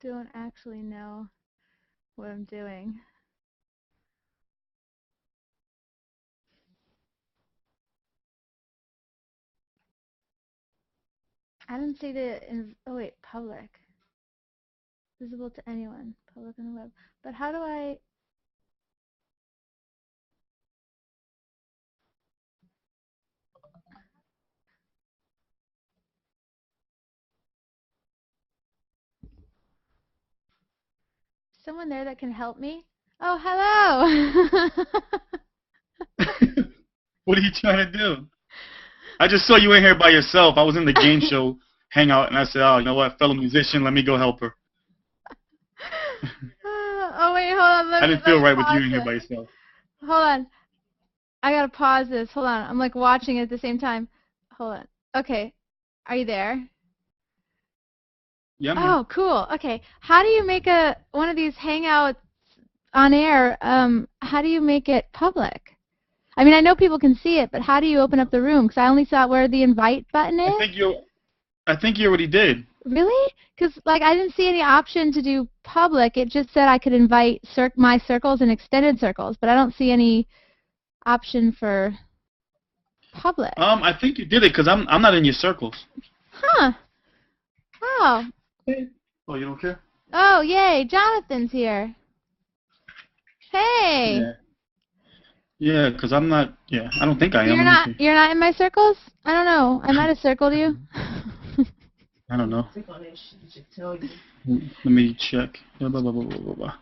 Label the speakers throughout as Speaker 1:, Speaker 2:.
Speaker 1: don't actually know what I'm doing. I didn't see the, oh wait, public. Visible to anyone, public on the web. But how do I? Someone there that can help me? Oh, hello!
Speaker 2: What are you trying to do? I just saw you in here by yourself. I was in the game show Hangout, and I said, oh, you know what, fellow musician, let me go help her.
Speaker 1: Oh, wait, hold on.
Speaker 2: I didn't feel right with you in here by yourself.
Speaker 1: Hold on. I gotta pause this. Hold on. I'm like watching it at the same time. Hold on. Okay. Are you there?
Speaker 2: Yeah,
Speaker 1: oh, cool. Okay. How do you make one of these Hangouts on air? How do you make it public? I mean, I know people can see it, but how do you open up the room? Because I only saw where the invite button is.
Speaker 2: I think you already did.
Speaker 1: Really? Because like I didn't see any option to do public. It just said I could invite my circles and extended circles, but I don't see any option for public.
Speaker 2: I think you did it because I'm not in your circles.
Speaker 1: Huh. Oh.
Speaker 2: Oh, you don't care?
Speaker 1: Oh, yay! Jonathan's here. Hey.
Speaker 2: Yeah. Yeah, because I'm not. Yeah, I don't think I am.
Speaker 1: You're not in my circles? I don't know. I might have circled you.
Speaker 2: I don't know. Let me check. Blah, blah, blah, blah, blah, blah.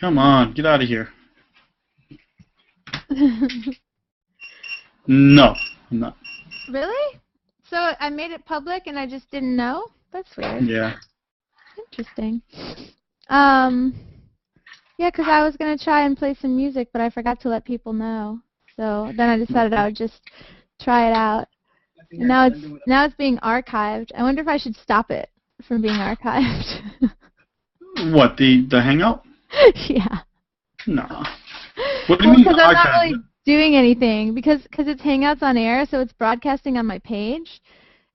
Speaker 2: Come on, get out of here. No, I'm not.
Speaker 1: Really? So I made it public and I just didn't know? That's weird.
Speaker 2: Yeah.
Speaker 1: Interesting. Yeah, because I was going to try and play some music, but I forgot to let people know. So then I decided I would just try it out. And now it's being archived. I wonder if I should stop it from being archived.
Speaker 2: What, the Hangout?
Speaker 1: Yeah.
Speaker 2: No. What do you mean
Speaker 1: because I'm not
Speaker 2: archived?
Speaker 1: really doing anything because it's Hangouts on air, so it's broadcasting on my page,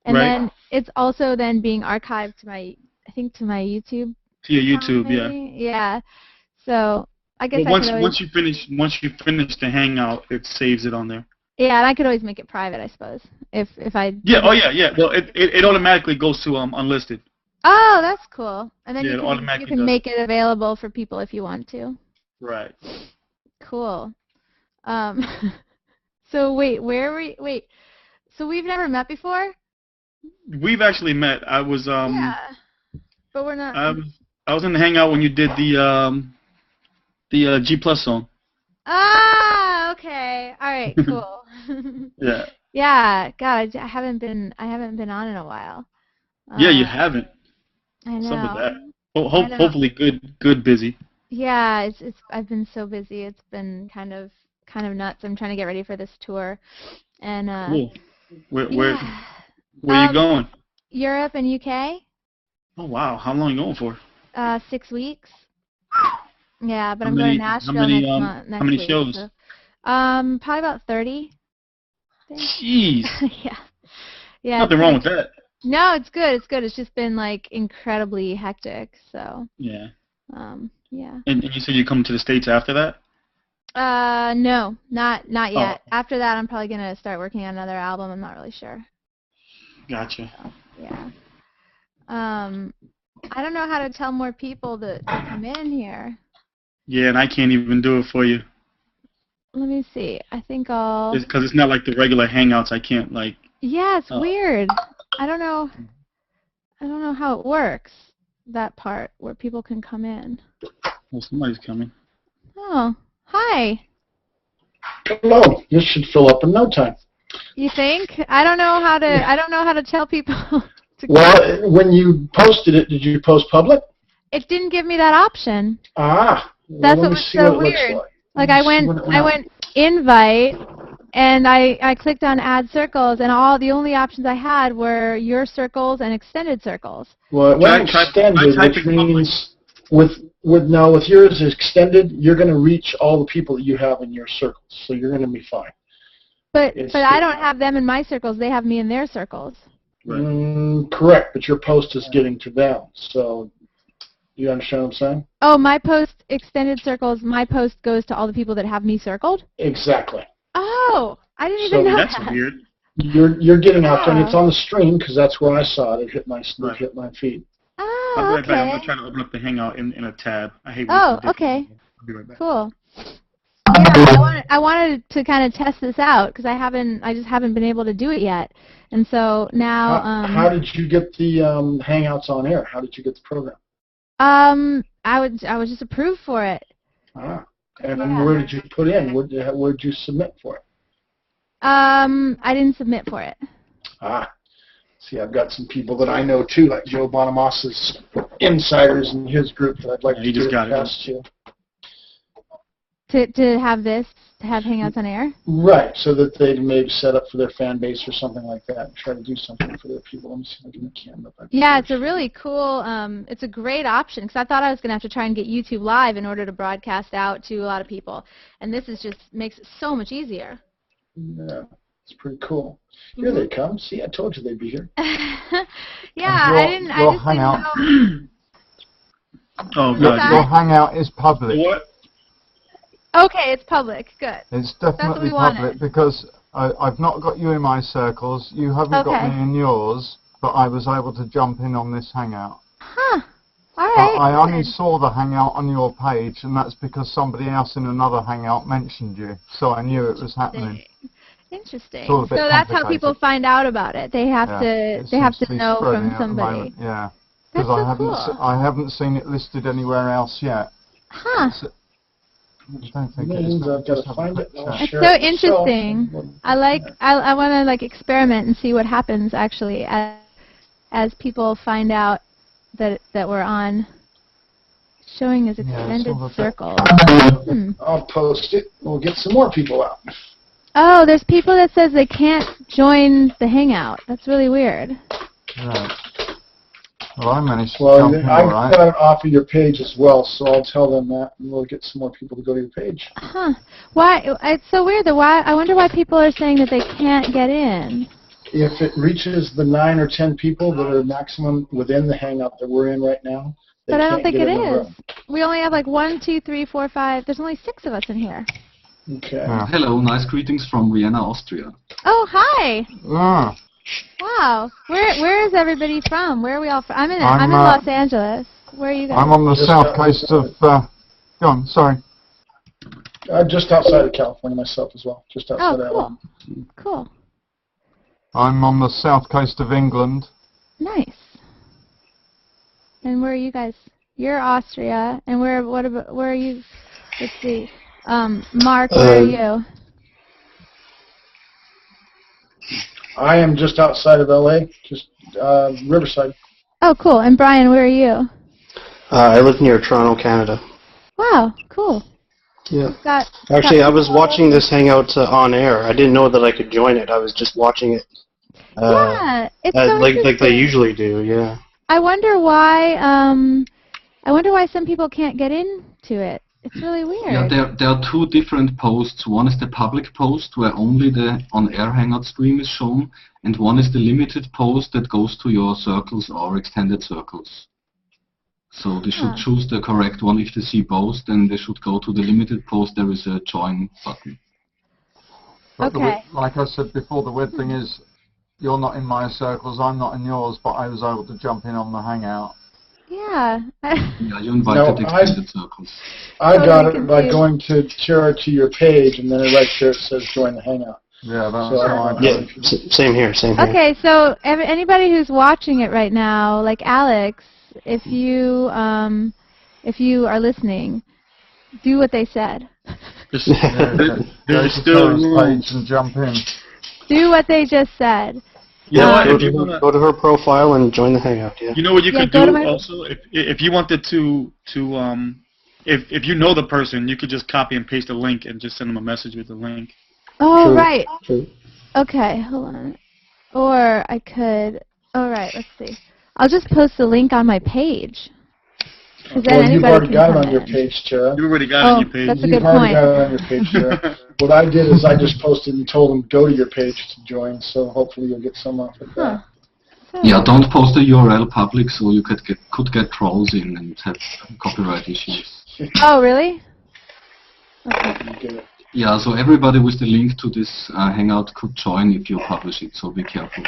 Speaker 1: and then it's also then being archived to my YouTube.
Speaker 2: To your YouTube, yeah.
Speaker 1: Yeah. So I guess
Speaker 2: once you finish the Hangout, it saves it on there.
Speaker 1: Yeah, and I could always make it private, I suppose, if I.
Speaker 2: Yeah. Oh yeah, yeah. Well, it automatically goes to unlisted.
Speaker 1: Oh, that's cool. And then
Speaker 2: yeah,
Speaker 1: you can make it available for people if you want to.
Speaker 2: Right.
Speaker 1: Cool. So wait, so we've never met before?
Speaker 2: We've actually met. I was
Speaker 1: Yeah. But we're not.
Speaker 2: I was in the Hangout when you did the G Plus song.
Speaker 1: Ah, okay. All right, cool.
Speaker 2: Yeah.
Speaker 1: Yeah, God, I haven't been on in a while.
Speaker 2: Yeah, you haven't.
Speaker 1: I know.
Speaker 2: Some of that. Hopefully good busy.
Speaker 1: Yeah, I've been so busy. It's been kind of nuts. I'm trying to get ready for this tour, and
Speaker 2: cool. Where are you going?
Speaker 1: Europe and UK.
Speaker 2: Oh wow, how long are you going for?
Speaker 1: 6 weeks. Yeah, but I'm going to Nashville next month.
Speaker 2: How many shows?
Speaker 1: So, probably about 30.
Speaker 2: Jeez.
Speaker 1: Yeah. Yeah.
Speaker 2: Nothing wrong with that.
Speaker 1: No, it's good. It's good. It's just been like incredibly hectic. So.
Speaker 2: Yeah.
Speaker 1: Yeah.
Speaker 2: And you said you're coming to the States after that?
Speaker 1: No, not yet.
Speaker 2: Oh.
Speaker 1: After that, I'm probably gonna start working on another album. I'm not really sure.
Speaker 2: Gotcha.
Speaker 1: So, yeah. I don't know how to tell more people to come in here.
Speaker 2: Yeah, and I can't even do it for you.
Speaker 1: Let me see. I think I'll.
Speaker 2: Because it's not like the regular Hangouts. I can't like.
Speaker 1: Yeah, it's weird. I don't know how it works. That part where people can come in.
Speaker 2: Well, somebody's coming.
Speaker 1: Oh, hi.
Speaker 3: Hello. This should fill up in no time.
Speaker 1: You think? I don't know how to tell people to
Speaker 3: Well, when you posted it, did you post public?
Speaker 1: It didn't give me that option.
Speaker 3: Ah.
Speaker 1: That's what was so weird. Like I went invite, and I clicked on add circles, and the only options I had were your circles and extended circles.
Speaker 3: Well, it went extended, which means with yours extended, you're going to reach all the people that you have in your circles, so you're going to be fine.
Speaker 1: But I don't have them in my circles. They have me in their circles.
Speaker 3: Correct, but your post is getting to them. So, you understand what I'm saying?
Speaker 1: Oh, my post extended circles. My post goes to all the people that have me circled.
Speaker 3: Exactly.
Speaker 1: Oh, I didn't even know
Speaker 2: that's
Speaker 1: that.
Speaker 2: weird.
Speaker 3: You're getting out there, and it's on the stream because that's where I saw it. It hit my feed.
Speaker 1: Oh,
Speaker 2: I'll be right
Speaker 1: okay.
Speaker 2: back. I'm gonna try to open up the Hangout in a tab. I hate.
Speaker 1: Oh, okay.
Speaker 2: I'll be right back.
Speaker 1: Cool. Yeah, I wanted to kind of test this out because I just haven't been able to do it yet, and so now.
Speaker 3: How did you get the Hangouts on air? How did you get the program?
Speaker 1: I was just approved for it.
Speaker 3: Ah, and where did you put in? Where did you submit for it?
Speaker 1: I didn't submit for it.
Speaker 3: Ah, see, I've got some people that I know too, like Joe Bonamossa's insiders in his group that I'd like to get past you.
Speaker 1: To have Hangouts on air?
Speaker 3: Right, so that they maybe set up for their fan base or something like that and try to do something for their people. Let me see if I can make camera up.
Speaker 1: Yeah, it's a really cool, it's a great option because I thought I was going to have to try and get YouTube Live in order to broadcast out to a lot of people. And this is just makes it so much easier.
Speaker 3: Yeah, it's pretty cool. Here they come. See, I told you they'd be here.
Speaker 1: Yeah, I just didn't know.
Speaker 2: Oh, God.
Speaker 4: Your Hangout is public.
Speaker 2: What?
Speaker 1: Okay, it's public. Good.
Speaker 4: It's definitely public because I've not got you in my circles. You haven't got me in yours, but I was able to jump in on this Hangout.
Speaker 1: Huh. All right.
Speaker 4: I only saw the Hangout on your page, and that's because somebody else in another Hangout mentioned you, so I knew it was happening.
Speaker 1: Interesting. So that's how people find out about it. They have to know from somebody.
Speaker 4: Yeah.
Speaker 1: That's so cool.
Speaker 4: I haven't seen it listed anywhere else yet.
Speaker 1: Huh.
Speaker 3: I've got to find it.
Speaker 1: It's so interesting. I want to like experiment and see what happens actually as people find out that we're on. Showing as extended circle.
Speaker 3: I'll post it. We'll get some more people out.
Speaker 1: Oh, there's people that says they can't join the Hangout. That's really weird.
Speaker 4: Right. Well, I managed to jump in,
Speaker 3: I've
Speaker 4: right?
Speaker 3: got it off of your page as well, so I'll tell them that, and we'll get some more people to go to your page.
Speaker 1: Huh. Why? It's so weird. I wonder why people are saying that they can't get in.
Speaker 3: If it reaches the 9 or 10 people that are maximum within the Hangout that we're in right now,
Speaker 1: but I don't think it is. We only have like 1, 2, 3, 4, 5. There's only 6 of us in here.
Speaker 3: Okay.
Speaker 4: Yeah.
Speaker 5: Hello, nice greetings from Vienna, Austria.
Speaker 1: Oh, hi.
Speaker 4: Ah.
Speaker 1: Wow. Where is everybody from? Where are we all from? I'm in Los Angeles. Where are you guys?
Speaker 4: I'm on the south coast of... go on, sorry.
Speaker 3: Just outside of California myself as well. Just outside of
Speaker 1: cool. Cool.
Speaker 4: I'm on the south coast of England.
Speaker 1: Nice. And where are you guys? You're Austria. And where are you? Let's see. Mark, where are you?
Speaker 3: I am just outside of LA, just Riverside.
Speaker 1: Oh, cool. And Brian, where are you?
Speaker 6: I live near Toronto, Canada.
Speaker 1: Wow, cool.
Speaker 6: Yeah. Actually, I was watching this Hangout on air. I didn't know that I could join it. I was just watching it.
Speaker 1: Yeah, it's so
Speaker 6: like they usually do. Yeah.
Speaker 1: I wonder why. I wonder why some people can't get into it. It's really weird.
Speaker 5: Yeah, there are 2 different posts. One is the public post where only the on-air Hangout stream is shown, and one is the limited post that goes to your circles or extended circles. So they should choose the correct one. If they see both, then they should go to the limited post. There is a join button.
Speaker 4: But
Speaker 1: okay.
Speaker 4: Like I said before, the weird thing is you're not in my circles, I'm not in yours, but I was able to jump in on the Hangout.
Speaker 1: Yeah.
Speaker 5: Yeah, you invited extended circles.
Speaker 3: I got it by going to your page, and then right there it says join the Hangout.
Speaker 4: Yeah, that's how I
Speaker 6: did. Yeah, same here.
Speaker 1: Okay, so anybody who's watching it right now, like Alex, if you are listening, do what they said.
Speaker 2: There's still
Speaker 4: page and jump in.
Speaker 1: Do what they just said.
Speaker 2: You know what?
Speaker 6: Go to her profile and join the Hangout. Yeah.
Speaker 2: You know what you could do also, if you wanted to if you know the person, you could just copy and paste a link and just send them a message with the link.
Speaker 1: Oh, right.
Speaker 6: True.
Speaker 1: Okay, hold on. Or I could. All right, let's see. I'll just post the link on my page.
Speaker 3: Well, you've already got it on your page, Tara.
Speaker 2: You already got it on your page.
Speaker 1: That's a good point.
Speaker 3: You've already got it on your page, Tara. What I did is I just posted and told them go to your page to join, so hopefully you'll get some off of that.
Speaker 5: Yeah, don't post the URL public, so you could get trolls in and have copyright issues.
Speaker 1: Oh, really?
Speaker 3: Okay.
Speaker 5: Yeah, so everybody with the link to this Hangout could join if you publish it, so be careful.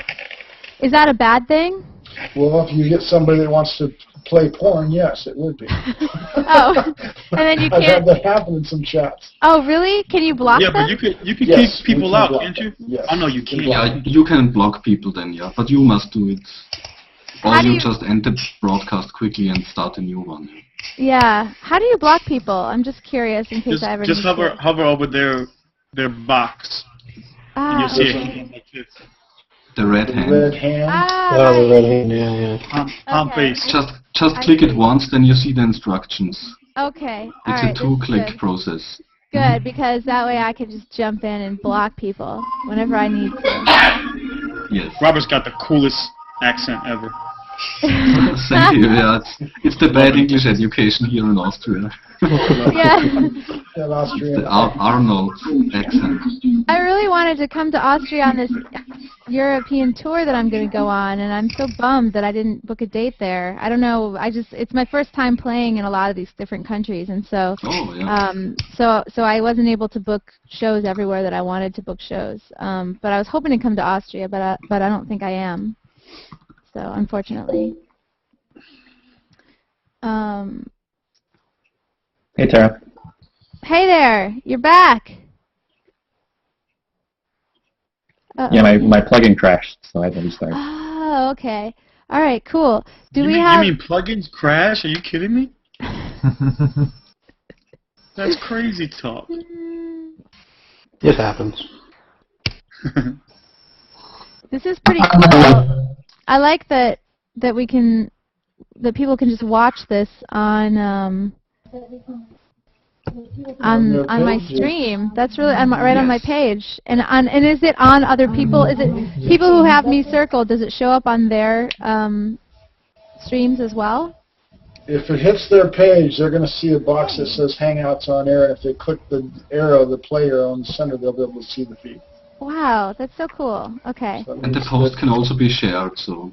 Speaker 1: Is that a bad thing?
Speaker 3: Well, if you get somebody that wants to play porn, yes, it would be.
Speaker 1: Oh, and then you
Speaker 3: I've had
Speaker 1: can't.
Speaker 3: that happen in some chats.
Speaker 1: Oh, really? Can you block
Speaker 2: Yeah,
Speaker 1: them?
Speaker 2: but you can
Speaker 3: Yes,
Speaker 2: kick people
Speaker 3: we can
Speaker 2: out,
Speaker 3: block
Speaker 2: can't you?
Speaker 3: them. Yes.
Speaker 2: Oh no, you can't.
Speaker 5: Yeah, you can block people then, yeah, but you must do it. Or
Speaker 1: How do
Speaker 5: you
Speaker 1: you-
Speaker 5: just end the broadcast quickly and start a new one.
Speaker 1: Yeah. How do you block people? I'm just curious in case I ever
Speaker 2: Just
Speaker 1: need to.
Speaker 2: hover over their box, and you'll
Speaker 1: Ah,
Speaker 2: see
Speaker 1: okay.
Speaker 2: it like this.
Speaker 5: The red
Speaker 3: The
Speaker 5: hand.
Speaker 3: red hand.
Speaker 1: Ah,
Speaker 6: Oh, the
Speaker 1: right.
Speaker 6: red hand, yeah.
Speaker 2: On
Speaker 1: Okay.
Speaker 2: face.
Speaker 5: Just
Speaker 1: I
Speaker 5: click it
Speaker 1: see.
Speaker 5: once, then you see the instructions.
Speaker 1: Okay. All
Speaker 5: It's
Speaker 1: right.
Speaker 5: a
Speaker 1: this is
Speaker 5: two-click
Speaker 1: good.
Speaker 5: process.
Speaker 1: Good, because that way I could just jump in and block people whenever I need to.
Speaker 5: Yes.
Speaker 2: Robert's got the coolest accent ever.
Speaker 5: Thank you. Yeah, it's the bad English education here in Austria.
Speaker 1: Yeah.
Speaker 3: That Austrian.
Speaker 5: The Arnold accent.
Speaker 1: I really wanted to come to Austria on this European tour that I'm going to go on, and I'm so bummed that I didn't book a date there. I don't know. It's my first time playing in a lot of these different countries, and so
Speaker 5: Oh, yeah.
Speaker 1: so I wasn't able to book shows everywhere that I wanted to book shows. But I was hoping to come to Austria, but I don't think I am. So unfortunately.
Speaker 7: Hey, Tara.
Speaker 1: Hey there, you're back. Uh-oh.
Speaker 7: Yeah, my plugin crashed, so I had to restart.
Speaker 1: Oh, okay. All right, cool. Do
Speaker 2: you
Speaker 1: we
Speaker 2: mean,
Speaker 1: have?
Speaker 2: You mean plugins crash? Are you kidding me? That's crazy talk.
Speaker 6: It happens.
Speaker 1: This is pretty cool. I like that people can just watch this on my stream. That's really right on my page. And is it on other people? Is it people who have me circled? Does it show up on their streams as well?
Speaker 3: If it hits their page, they're going to see a box that says Hangouts on Air, and if they click the arrow, the play arrow in the center, they'll be able to see the feed.
Speaker 1: Wow, that's so cool. Okay.
Speaker 3: So that
Speaker 5: And the
Speaker 3: means
Speaker 5: post
Speaker 3: that
Speaker 5: can also be shared, so...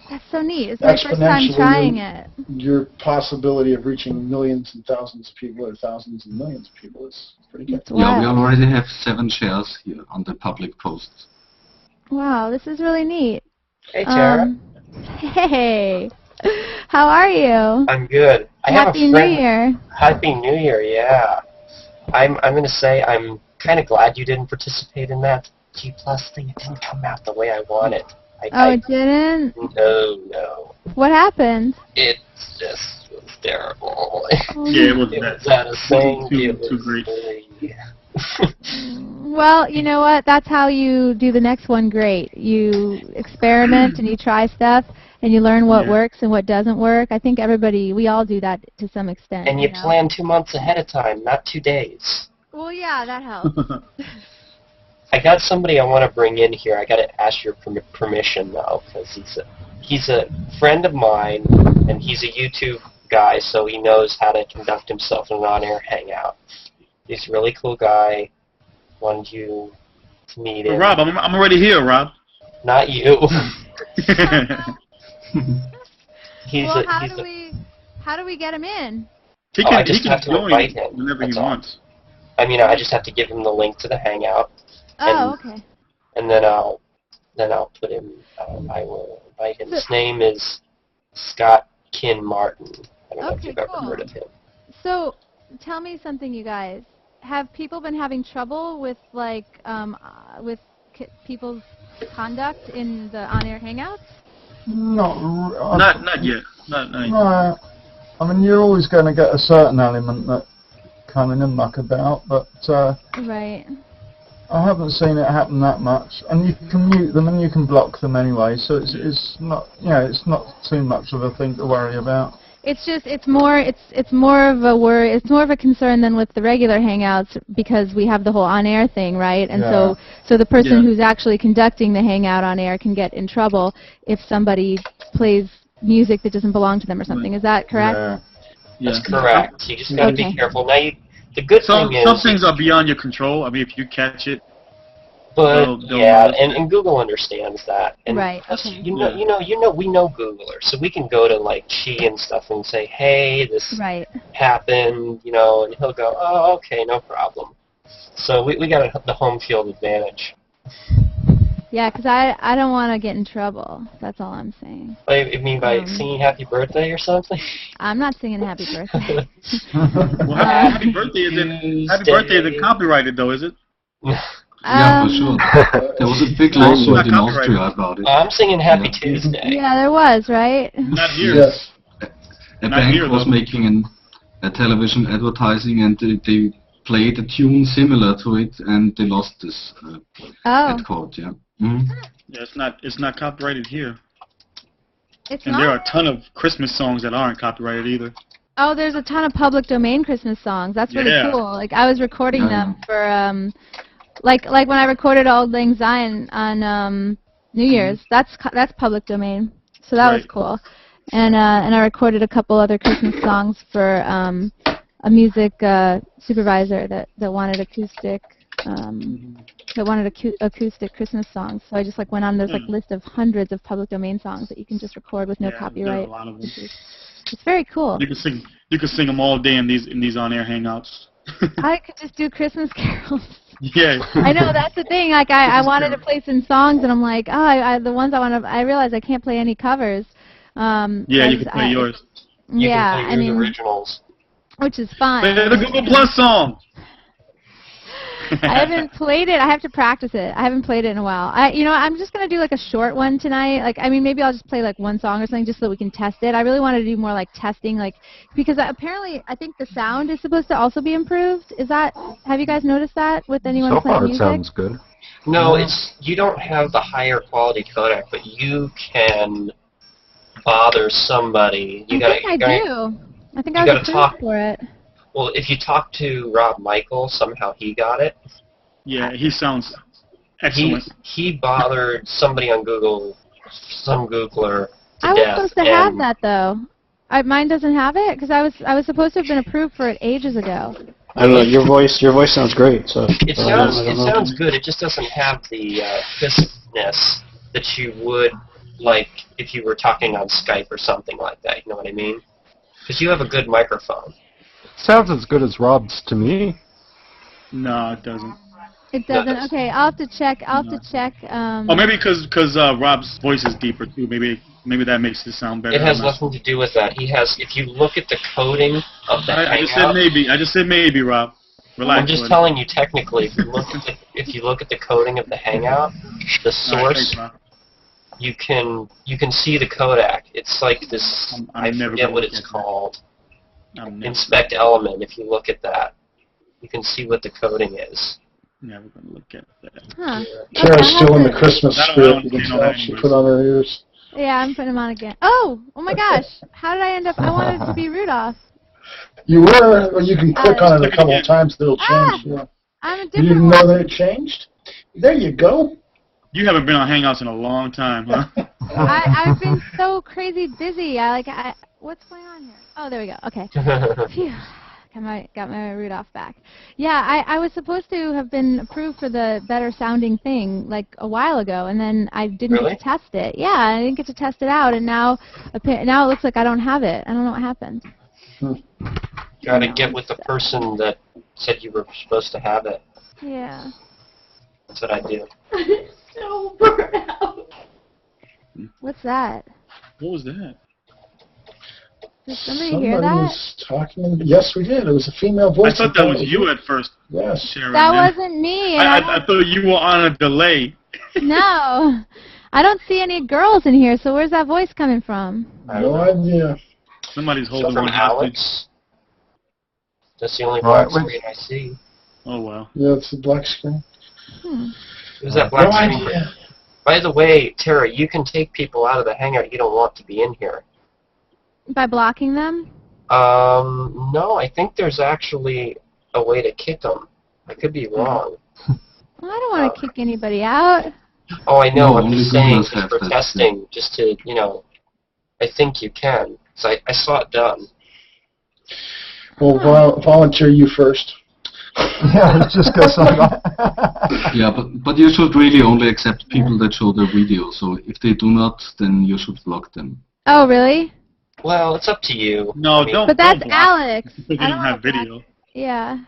Speaker 1: That's so neat. It's my first time
Speaker 3: exponentially
Speaker 1: trying it.
Speaker 3: Your possibility of reaching millions and thousands of people or thousands and millions of people is pretty good.
Speaker 1: It's
Speaker 5: Yeah, we
Speaker 1: wild.
Speaker 5: already have 7 shares here on the public posts.
Speaker 1: Wow, this is really neat.
Speaker 8: Hey, Tara.
Speaker 1: Hey, how are you?
Speaker 8: I'm good. I have
Speaker 1: Happy
Speaker 8: a
Speaker 1: New
Speaker 8: friend.
Speaker 1: Year.
Speaker 8: Happy New Year, yeah. I'm going to say I'm kind of glad you didn't participate in that G+ thing. It didn't come out the way I wanted.
Speaker 1: Oh, it didn't?
Speaker 8: No.
Speaker 1: What happened?
Speaker 8: It just was terrible.
Speaker 2: Yeah, it was
Speaker 8: It
Speaker 2: bad.
Speaker 8: was out of sync.
Speaker 2: Too
Speaker 8: It was
Speaker 2: great.
Speaker 8: really...
Speaker 1: Well, you know what? That's how you do the next one great. You experiment and you try stuff and you learn what
Speaker 2: Yeah.
Speaker 1: works and what doesn't work. I think we all do that to some extent.
Speaker 8: And you
Speaker 1: know?
Speaker 8: plan 2 months ahead of time, not 2 days.
Speaker 1: Well, yeah, that helps.
Speaker 8: I got somebody I want to bring in here. I got to ask your permission though, because he's a friend of mine, and he's a YouTube guy, so he knows how to conduct himself in an on-air hangout. He's a really cool guy. Wanted you to meet him.
Speaker 2: Rob, I'm already here, Rob.
Speaker 8: Not you.
Speaker 1: Well, how do we get him in?
Speaker 2: He
Speaker 8: I
Speaker 2: can,
Speaker 8: just
Speaker 2: he
Speaker 8: have
Speaker 2: can
Speaker 8: to
Speaker 2: join
Speaker 8: invite him.
Speaker 2: whenever he
Speaker 8: That's all.
Speaker 2: wants.
Speaker 8: I mean, I just have to give him the link to the hangout,
Speaker 1: Oh, okay.
Speaker 8: and then I'll put him. I will invite him. His name is Scott Kin Martin. I don't know if
Speaker 1: Okay,
Speaker 8: you've ever
Speaker 1: cool.
Speaker 8: heard of him.
Speaker 1: So, tell me something, you guys. Have people been having trouble with people's conduct in the on-air hangouts?
Speaker 2: Not yet. Not yet.
Speaker 4: No, I mean, you're always going to get a certain element that kind of muck about, but
Speaker 1: Right.
Speaker 4: I haven't seen it happen that much. And you can mute them and you can block them anyway, so it's not it's not too much of a thing to worry about.
Speaker 1: It's more of a worry. It's more of a concern than with the regular hangouts because we have the whole on-air thing, right? And
Speaker 4: Yeah.
Speaker 1: so the person
Speaker 2: Yeah.
Speaker 1: who's actually conducting the hangout on air can get in trouble if somebody plays music that doesn't belong to them or something. Is that correct?
Speaker 4: Yeah.
Speaker 2: Yeah.
Speaker 8: That's correct. You just got to
Speaker 1: Okay.
Speaker 8: be careful. Now, the good
Speaker 2: Some
Speaker 8: thing is,
Speaker 2: some things are beyond your control. I mean, if you catch it,
Speaker 8: But yeah, and Google understands that. And
Speaker 1: right. Okay.
Speaker 8: We know Googler, so we can go to like Chi and stuff and say, hey, this happened, and he'll go, oh, okay, no problem. So we got the home field advantage.
Speaker 1: Yeah, because I don't want to get in trouble. That's all I'm saying.
Speaker 8: I mean, by singing Happy Birthday or something?
Speaker 1: I'm not singing Happy Birthday.
Speaker 2: Well, Happy Birthday isn't copyrighted, though, is it?
Speaker 5: Yeah, for sure. There was a big lawsuit in Austria about it.
Speaker 8: I'm singing Happy Tuesday.
Speaker 1: Yeah, there was, right?
Speaker 2: Not here.
Speaker 3: Yes.
Speaker 5: A bank was making a television advertising, and they played a tune similar to it, and they lost this at court. Yeah. Mm-hmm.
Speaker 2: Yeah, it's not copyrighted here.
Speaker 1: It's
Speaker 2: and
Speaker 1: not?
Speaker 2: There are a ton of Christmas songs that aren't copyrighted either.
Speaker 1: Oh, there's a ton of public domain Christmas songs. That's really cool. Like I was recording them for like when I recorded Auld Lang Syne on New Year's. That's public domain. So that was cool. And I recorded a couple other Christmas songs for a music supervisor that wanted acoustic acoustic Christmas songs. So I just went on this list of hundreds of public domain songs that you can just record with no copyright.
Speaker 2: There are a lot of them.
Speaker 1: It's very cool.
Speaker 2: You can sing them all day in these on-air hangouts.
Speaker 1: I could just do Christmas carols.
Speaker 2: Yeah.
Speaker 1: I know, that's the thing. Like I wanted to play some songs, and I'm like, the ones I realized I can't play any covers.
Speaker 2: Yeah, you can play yours.
Speaker 8: You can play your originals.
Speaker 1: Which is fine.
Speaker 2: Play the Google Plus song.
Speaker 1: I haven't played it. I have to practice it. I haven't played it in a while. I'm just gonna do a short one tonight. Maybe I'll just play one song or something just so we can test it. I really want to do more testing, because apparently I think the sound is supposed to also be improved. Have you guys noticed that with anyone playing music?
Speaker 4: So far it sounds good.
Speaker 8: No, you don't have the higher quality codec, but you can bother somebody. I think I was approved for it. Well, if you talk to Rob Michael, somehow he got it.
Speaker 2: Yeah, he sounds excellent.
Speaker 8: He bothered somebody on Google, some Googler, to
Speaker 1: I was
Speaker 8: death.
Speaker 1: Supposed to have that though. Mine doesn't have it because I was supposed to have been approved for it ages ago.
Speaker 6: I don't know. Your voice sounds great. So
Speaker 8: it sounds good. It just doesn't have the crispness that you would if you were talking on Skype or something like that. You know what I mean? Because you have a good microphone.
Speaker 4: Sounds as good as Rob's to me.
Speaker 2: No, it doesn't.
Speaker 1: It doesn't. Okay, I'll have to check.
Speaker 2: Oh, maybe because Rob's voice is deeper too. Maybe that makes it sound better.
Speaker 8: It has nothing to do with that. If you look at the coding of the Hangout.
Speaker 2: I just said maybe, Rob. Relax.
Speaker 8: I'm just telling you technically. If you look at the coding of the Hangout, the source. You can see the codec. It's like this. I forget what it's called. Inspect element. If you look at that, you can see what the coding is.
Speaker 2: Never gonna look at that.
Speaker 1: Huh.
Speaker 3: Tara's still in the Christmas spirit. You can tell she put on her ears.
Speaker 1: Yeah, I'm putting them on again. Oh my gosh! How did I end up? I wanted it to be Rudolph.
Speaker 3: You were. Or you can click on it a couple of times. It'll change. Yeah.
Speaker 1: I'm a different
Speaker 3: You didn't know that it changed? There you go.
Speaker 2: You haven't been on Hangouts in a long time, huh?
Speaker 1: I've been so crazy busy. What's going on here? Oh, there we go. Okay. Phew. Got my Rudolph back. Yeah, I was supposed to have been approved for the better sounding thing a while ago, and then I didn't get to test it. Yeah, I didn't get to test it out, and now it looks like I don't have it. I don't know what happened.
Speaker 8: Gotta get with the person that said you were supposed to have it.
Speaker 1: Yeah.
Speaker 8: That's what I do.
Speaker 1: So burnt out. What's that?
Speaker 2: What was that?
Speaker 1: Did somebody hear that?
Speaker 3: Was talking. Yes, we did. It was a female voice.
Speaker 2: I thought that was you at first.
Speaker 3: Yes.
Speaker 2: Sharon,
Speaker 1: that wasn't me.
Speaker 2: I thought you were on a delay.
Speaker 1: No. I don't see any girls in here, so where's that voice coming from?
Speaker 3: No idea.
Speaker 2: Somebody's holding
Speaker 8: from
Speaker 2: one
Speaker 8: Alex. That's the only black screen I see.
Speaker 2: Oh, wow.
Speaker 3: Yeah, it's a black screen.
Speaker 8: Who's that black screen? By the way, Terra, you can take people out of the Hangout you don't want to be in here.
Speaker 1: By blocking them?
Speaker 8: No, I think there's actually a way to kick them. I could be wrong.
Speaker 1: Well, I don't want to kick anybody out.
Speaker 8: Oh, I know. I'm just saying, just for testing, just to, I think you can. So I saw it done.
Speaker 3: Well, volunteer you first.
Speaker 4: Yeah, I was just going to say that.
Speaker 5: Yeah, but you should really only accept people that show their video. So if they do not, then you should block them.
Speaker 1: Oh, really?
Speaker 8: Well, it's up to you.
Speaker 2: No,
Speaker 8: I mean,
Speaker 2: don't.
Speaker 1: But that's
Speaker 2: don't block
Speaker 1: Alex.
Speaker 2: Because they don't have video.
Speaker 1: Yeah.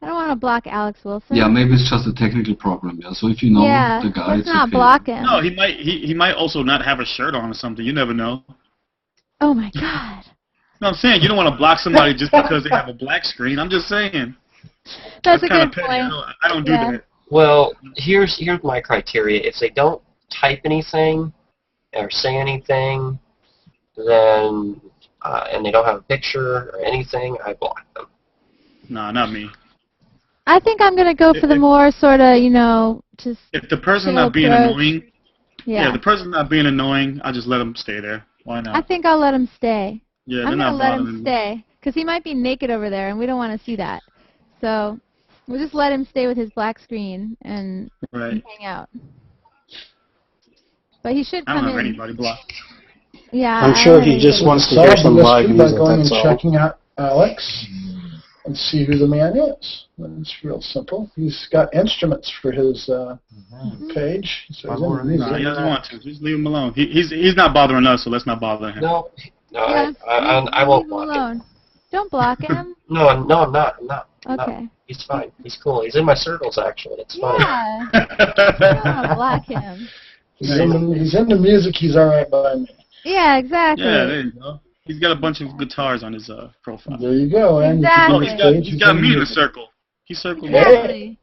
Speaker 1: I don't want to block Alex Wilson.
Speaker 5: Yeah, maybe it's just a technical problem. Yeah, so if you know the guy,
Speaker 1: let's
Speaker 5: it's
Speaker 1: not
Speaker 5: okay.
Speaker 1: block him.
Speaker 2: No, he might also not have a shirt on or something. You never know.
Speaker 1: Oh my God.
Speaker 2: No, I'm saying you don't want to block somebody just because they have a black screen. I'm just saying.
Speaker 1: That's a
Speaker 2: kind
Speaker 1: good
Speaker 2: of petty.
Speaker 1: point.
Speaker 2: I don't do that.
Speaker 8: well, here's my criteria. If they don't type anything or say anything, then and they don't have a picture or anything, I block them.
Speaker 2: No, not me.
Speaker 1: I think I'm gonna go for the more sort of, just.
Speaker 2: If the person's
Speaker 1: chill
Speaker 2: not being
Speaker 1: approach.
Speaker 2: annoying,
Speaker 1: Yeah.
Speaker 2: the person's not being annoying, I just let them stay there. Why not?
Speaker 1: I think I'll let him stay.
Speaker 2: Yeah,
Speaker 1: I'm
Speaker 2: they're
Speaker 1: gonna
Speaker 2: not
Speaker 1: let
Speaker 2: bothering
Speaker 1: him
Speaker 2: me.
Speaker 1: stay because he might be naked over there, and we don't want to see that. So we'll just let him stay with his black screen and
Speaker 2: Right.
Speaker 1: hang out. But he should
Speaker 2: I
Speaker 1: come
Speaker 2: don't have
Speaker 1: in.
Speaker 2: anybody blocked.
Speaker 1: Yeah.
Speaker 6: I'm sure he just wants to hear some live
Speaker 3: by
Speaker 6: music,
Speaker 3: going
Speaker 6: that's
Speaker 3: and
Speaker 6: all.
Speaker 3: checking out Alex and see who the man is. It's real simple. He's got instruments for his page. So he's into music.
Speaker 2: No, he doesn't want to. Just leave him alone. He's not bothering us, so let's not bother him.
Speaker 8: No,
Speaker 1: Yeah,
Speaker 8: I won't
Speaker 1: leave him
Speaker 8: block him.
Speaker 1: alone. Don't block him.
Speaker 8: No, I'm not.
Speaker 1: Okay.
Speaker 8: No, he's fine. He's cool. He's in my circles, actually. It's funny.
Speaker 1: Yeah. I don't want to block him.
Speaker 3: He's into music. He's all right by me.
Speaker 1: Yeah, exactly.
Speaker 2: Yeah, there you go. He's got a bunch of guitars on his profile.
Speaker 3: There you go. And
Speaker 1: Exactly.
Speaker 2: Oh, he's got me in the circle. He circled me.
Speaker 1: Exactly.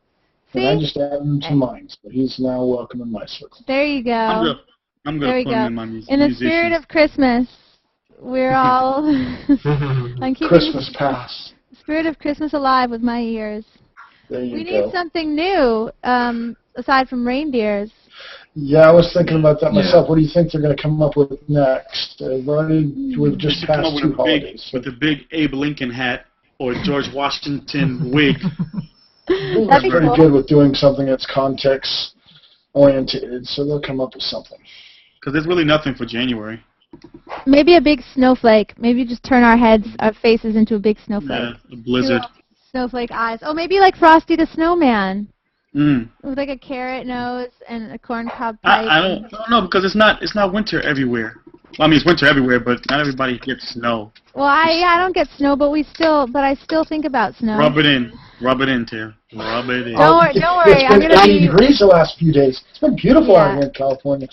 Speaker 3: And I
Speaker 1: See?
Speaker 3: just added him to mine, so he's now welcome in my circle.
Speaker 1: There you go.
Speaker 2: I'm
Speaker 1: There
Speaker 2: gonna
Speaker 1: we
Speaker 2: put
Speaker 1: go.
Speaker 2: him in my music.
Speaker 1: In the spirit of Christmas, we're all I'm keeping
Speaker 3: Christmas past.
Speaker 1: the spirit of Christmas alive with my ears.
Speaker 3: There you
Speaker 1: We
Speaker 3: go.
Speaker 1: need something new, aside from reindeers.
Speaker 3: Yeah, I was thinking about that myself. What do you think they're going to come up with next? We've just
Speaker 2: should come
Speaker 3: passed
Speaker 2: up
Speaker 3: two
Speaker 2: with
Speaker 3: holidays.
Speaker 2: with a big Abe Lincoln hat or George Washington wig.
Speaker 3: They're
Speaker 1: That'd be
Speaker 3: pretty
Speaker 1: cool.
Speaker 3: good with doing something that's context oriented, so they'll come up with something.
Speaker 2: Because there's really nothing for January.
Speaker 1: Maybe a big snowflake. Maybe just turn our faces into a big snowflake.
Speaker 2: Yeah, a blizzard.
Speaker 1: Snowflake eyes. Oh, maybe like Frosty the Snowman.
Speaker 2: Mm.
Speaker 1: With like a carrot nose and a corncob pipe.
Speaker 2: I don't know because it's not winter everywhere. Well, I mean it's winter everywhere, but not everybody gets snow.
Speaker 1: Well, I don't get snow, but I still think about snow.
Speaker 2: Rub it in, Terry. Rub it in.
Speaker 1: Don't worry.
Speaker 3: It's
Speaker 1: I'm
Speaker 3: been
Speaker 1: gonna
Speaker 3: 80
Speaker 1: be.
Speaker 3: degrees the last few days. It's been beautiful out here in California.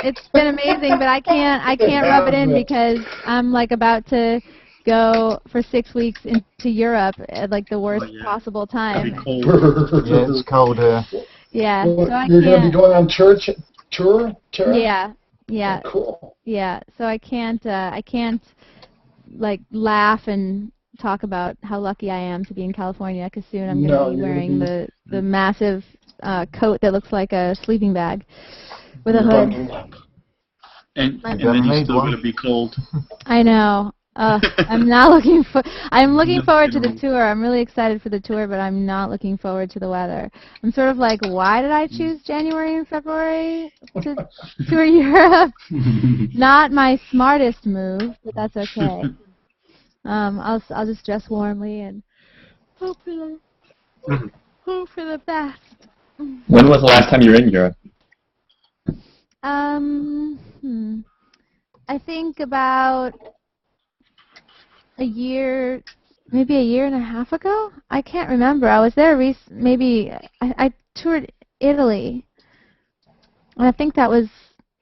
Speaker 1: It's been amazing, but I can't rub it in because I'm like about to go for 6 weeks into Europe at like the worst possible
Speaker 2: It'll be
Speaker 1: time.
Speaker 2: cold.
Speaker 4: Yeah, it's cold here.
Speaker 1: Yeah, so I
Speaker 3: You're going to
Speaker 1: can't.
Speaker 3: be going on tour, Tara?
Speaker 1: Yeah,
Speaker 3: Cool.
Speaker 1: yeah. So I can't like laugh and talk about how lucky I am to be in California because soon I'm going to be wearing the massive coat that looks like a sleeping bag with a hood.
Speaker 2: And then you're still going to be cold.
Speaker 1: I know. I'm looking forward to the tour. I'm really excited for the tour, but I'm not looking forward to the weather. I'm sort of like, why did I choose January and February to tour Europe? Not my smartest move, but that's okay. I'll just dress warmly and hope for the best.
Speaker 7: When was the last time you were in Europe?
Speaker 1: I think about maybe a year and a half ago. I can't remember. I was there maybe I toured Italy. And I think that was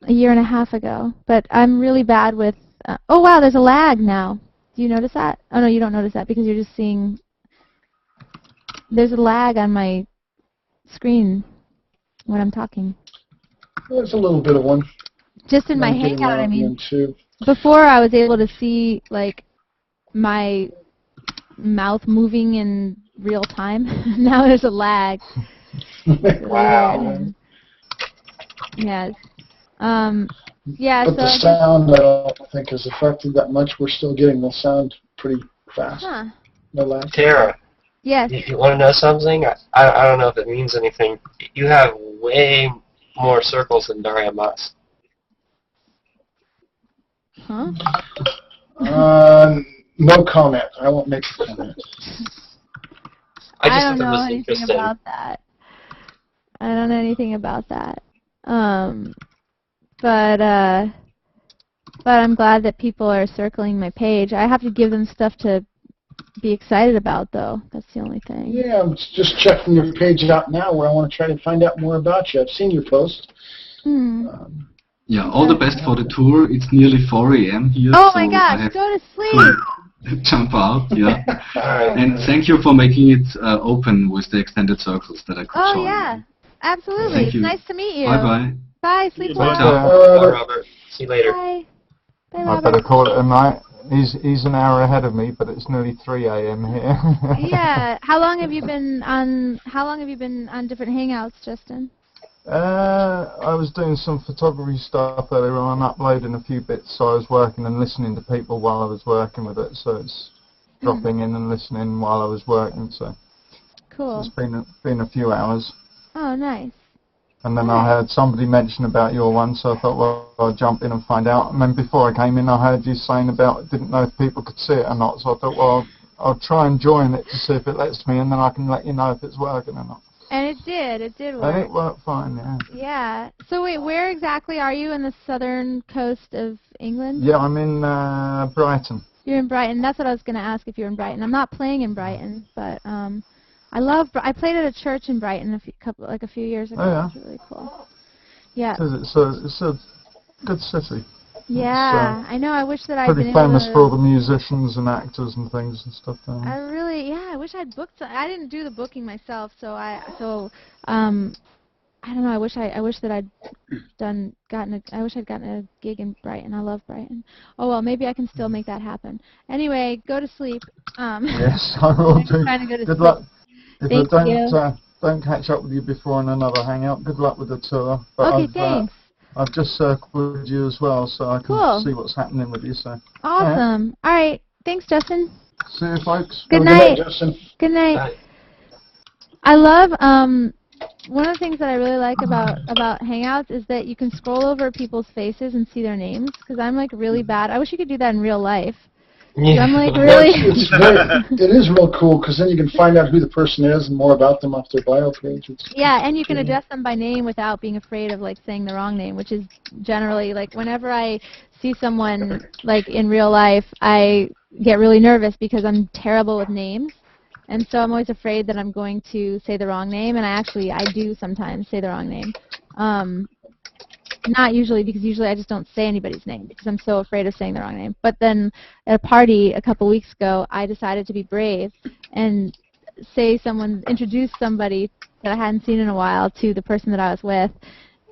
Speaker 1: a year and a half ago. But I'm really bad with oh wow, there's a lag now. Do you notice that? Oh no, you don't notice that because you're just seeing there's a lag on my screen when I'm talking.
Speaker 3: There's a little bit of one.
Speaker 1: Just in my
Speaker 3: I'm getting
Speaker 1: Hangout, I
Speaker 3: that
Speaker 1: mean.
Speaker 3: one, too.
Speaker 1: Before I was able to see like my mouth moving in real time. Now there's a lag.
Speaker 3: Wow.
Speaker 1: Yes. Yeah.
Speaker 3: But the sound I don't think is affected that much. We're still getting the sound pretty fast.
Speaker 1: Huh.
Speaker 3: No lag.
Speaker 8: Tara,
Speaker 1: Yes.
Speaker 8: you want to know something? I don't know if it means anything. You have way more circles than Daria Mas.
Speaker 1: Huh?
Speaker 3: No comment. I won't make a comment.
Speaker 8: I just
Speaker 1: don't
Speaker 8: thought it
Speaker 1: know
Speaker 8: was
Speaker 1: anything
Speaker 8: interesting.
Speaker 1: about that. I don't know anything about that. But I'm glad that people are circling my page. I have to give them stuff to be excited about, though. That's the only thing.
Speaker 3: Yeah, I'm just checking your page out now where I want to try to find out more about you. I've seen your post.
Speaker 5: Yeah, all the best for the tour. It's nearly 4 a.m. here.
Speaker 1: Oh
Speaker 5: so
Speaker 1: my
Speaker 5: I
Speaker 1: gosh,
Speaker 5: have
Speaker 1: go to sleep!
Speaker 5: to jump out, yeah. And thank you for making it open with the extended circles that I could join.
Speaker 1: Oh, yeah. Absolutely.
Speaker 5: Thank
Speaker 1: It's
Speaker 5: you.
Speaker 1: nice to meet you.
Speaker 5: Bye-bye.
Speaker 1: Bye. Sleep
Speaker 2: Bye.
Speaker 1: well.
Speaker 8: Bye, Robert. See you later.
Speaker 1: Bye. Bye,
Speaker 4: I
Speaker 1: Robert.
Speaker 4: better call it a night. He's an hour ahead of me, but it's nearly 3 a.m. here.
Speaker 1: Yeah. How long have you been on different hangouts, Justin?
Speaker 4: I was doing some photography stuff earlier on, uploading a few bits, so I was working and listening to people while I was working with it, so it's dropping in and listening while I was working, so
Speaker 1: Cool.
Speaker 4: it's been a few hours.
Speaker 1: Oh, nice.
Speaker 4: And then I heard somebody mention about your one, so I thought, well, I'll jump in and find out. And then before I came in, I heard you saying about, didn't know if people could see it or not, so I thought, well, I'll try and join it to see if it lets me, and then I can let you know if it's working or not.
Speaker 1: And it did. It did work.
Speaker 4: And it worked fine, yeah.
Speaker 1: Yeah. So wait, where exactly are you in the southern coast of England?
Speaker 4: Yeah, I'm in Brighton.
Speaker 1: You're in Brighton. That's what I was going to ask if you're in Brighton. I'm not playing in Brighton, but I played at a church in Brighton a few years ago.
Speaker 4: Oh, yeah.
Speaker 1: It was really cool. Yeah.
Speaker 4: It's a good city.
Speaker 1: Yeah, I know. I wish that I'd been
Speaker 4: Pretty
Speaker 1: able
Speaker 4: famous
Speaker 1: to...
Speaker 4: for all the musicians and actors and things and stuff down there.
Speaker 1: I wish I'd booked. I didn't do the booking myself, I don't know. I wish that I'd gotten a gig in Brighton. I love Brighton. Oh well, maybe I can still make that happen. Anyway, go to sleep.
Speaker 4: Yes, I will do.
Speaker 1: Trying to go to
Speaker 4: Good
Speaker 1: sleep.
Speaker 4: luck. If
Speaker 1: Thank
Speaker 4: I don't catch up with you before on another hangout, good luck with the tour. But
Speaker 1: Okay, thanks.
Speaker 4: I've just circled you as well, so I can see what's happening with you. So.
Speaker 1: Awesome. All right. Thanks, Justin.
Speaker 4: See you, folks.
Speaker 1: Good night. Good night.
Speaker 8: Bye.
Speaker 1: I love one of the things that I really like about Hangouts is that you can scroll over people's faces and see their names. Because I'm like really bad. I wish you could do that in real life.
Speaker 8: Yeah.
Speaker 1: I'm like really.
Speaker 3: It is real cool because then you can find out who the person is and more about them off their bio page.
Speaker 1: Yeah, and you can address them by name without being afraid of like saying the wrong name, which is generally like whenever I see someone like in real life, I get really nervous because I'm terrible with names, and so I'm always afraid that I'm going to say the wrong name, and I do sometimes say the wrong name. Not usually, because usually I just don't say anybody's name because I'm so afraid of saying the wrong name. But then at a party a couple weeks ago, I decided to be brave and introduce somebody that I hadn't seen in a while to the person that I was with,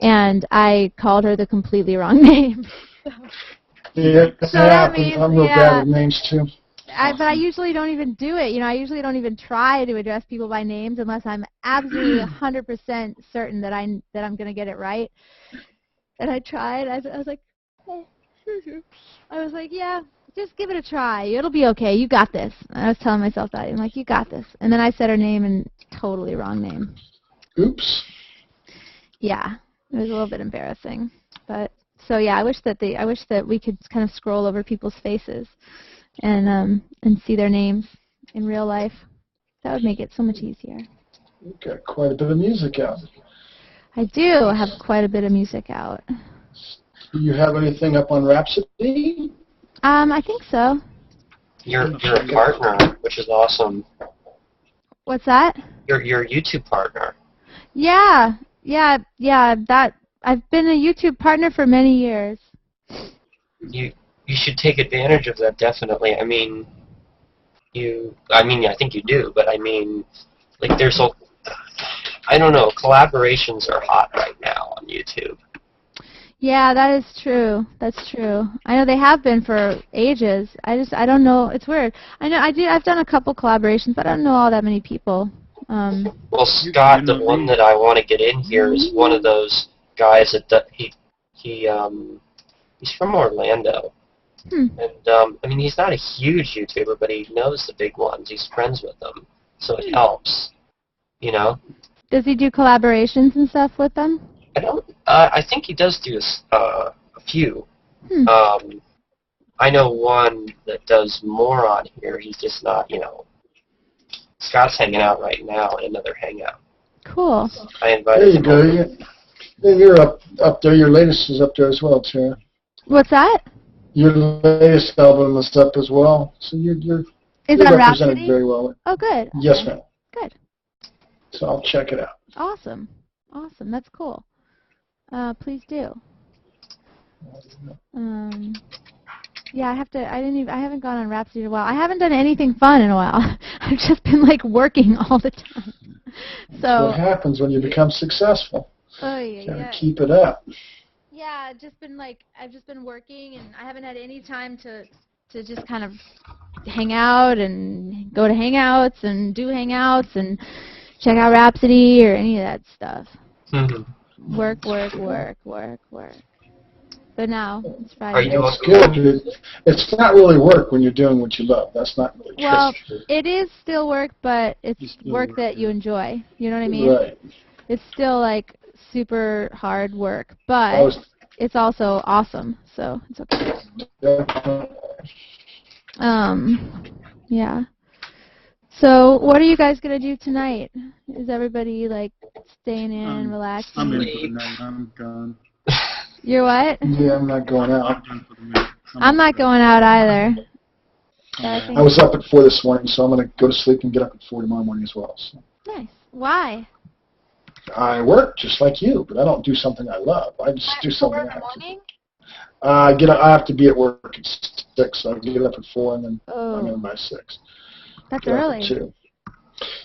Speaker 1: and I called her the completely wrong name.
Speaker 3: Yeah,
Speaker 1: So that means,
Speaker 3: I'm real bad with names too.
Speaker 1: But I usually don't even do it. I usually don't even try to address people by names unless I'm absolutely 100% certain that I'm going to get it right. And I tried. I was like, yeah, just give it a try. It'll be okay. You got this. And I was telling myself that. I'm like, you got this. And then I said her name and totally wrong name.
Speaker 3: Oops.
Speaker 1: Yeah, it was a little bit embarrassing. But so yeah, I wish that we could kind of scroll over people's faces and see their names in real life. That would make it so much easier.
Speaker 3: You've got quite a bit of music out.
Speaker 1: I do have quite a bit of music out.
Speaker 3: Do you have anything up on Rhapsody?
Speaker 1: I think so.
Speaker 8: You're a partner, which is awesome.
Speaker 1: What's that?
Speaker 8: You're a YouTube partner.
Speaker 1: Yeah. That I've been a YouTube partner for many years.
Speaker 8: You should take advantage of that, definitely. I think you do, but like there's I don't know, collaborations are hot right now on YouTube.
Speaker 1: Yeah, that is true. That's true. I know they have been for ages. I don't know. It's weird. I've done a couple collaborations, but I don't know all that many people.
Speaker 8: Well, Scott, the one that I want to get in here is one of those guys that he's from Orlando. And he's not a huge YouTuber, but he knows the big ones. He's friends with them, so it helps.
Speaker 1: Does he do collaborations and stuff with them?
Speaker 8: I think he does do a few. I know one that does more on here. He's just not, Scott's hanging out right now in another Hangout.
Speaker 1: Cool.
Speaker 8: I
Speaker 3: There
Speaker 8: invited
Speaker 3: you
Speaker 8: him
Speaker 3: go.
Speaker 8: over.
Speaker 3: You're up there. Your latest is up there as well, Tara.
Speaker 1: What's that?
Speaker 3: Your latest album is up as well. So you're
Speaker 1: Is
Speaker 3: represented
Speaker 1: that Rhapsody?
Speaker 3: very well.
Speaker 1: Oh, good.
Speaker 3: Yes,
Speaker 1: Okay.
Speaker 3: ma'am.
Speaker 1: Good.
Speaker 3: So I'll check it out.
Speaker 1: Awesome. Awesome. That's cool. Please do. Yeah, I haven't gone on Rhapsody in a while. I haven't done anything fun in a while. I've just been like working all the time.
Speaker 3: That's what happens when you become successful.
Speaker 1: Oh yeah.
Speaker 3: Keep it up.
Speaker 1: Yeah, I've just been working, and I haven't had any time to just kind of hang out and go to Hangouts and do Hangouts and check out Rhapsody or any of that stuff.
Speaker 8: Mm-hmm.
Speaker 1: Work. But now it's Friday.
Speaker 3: It's good. It's not really work when you're doing what you love. That's not really true.
Speaker 1: Well, it is still work, but it's work that you enjoy. You know what I mean?
Speaker 3: Right.
Speaker 1: It's still like super hard work, but it's also awesome. So it's okay. Yeah. So what are you guys gonna do tonight? Is everybody like staying in, relaxing?
Speaker 2: I'm in for the night. I'm gone.
Speaker 1: You're what?
Speaker 3: Yeah, I'm not going out.
Speaker 1: I'm not going out either.
Speaker 3: I was up at 4 this morning, so I'm going to go to sleep and get up at 4 tomorrow morning as well. So.
Speaker 1: Nice. Why?
Speaker 3: I work just like you, but I don't do something I love. I just do something I have to. I have to be at work at 6, so I get up at 4 and then I'm in by 6.
Speaker 1: That's early.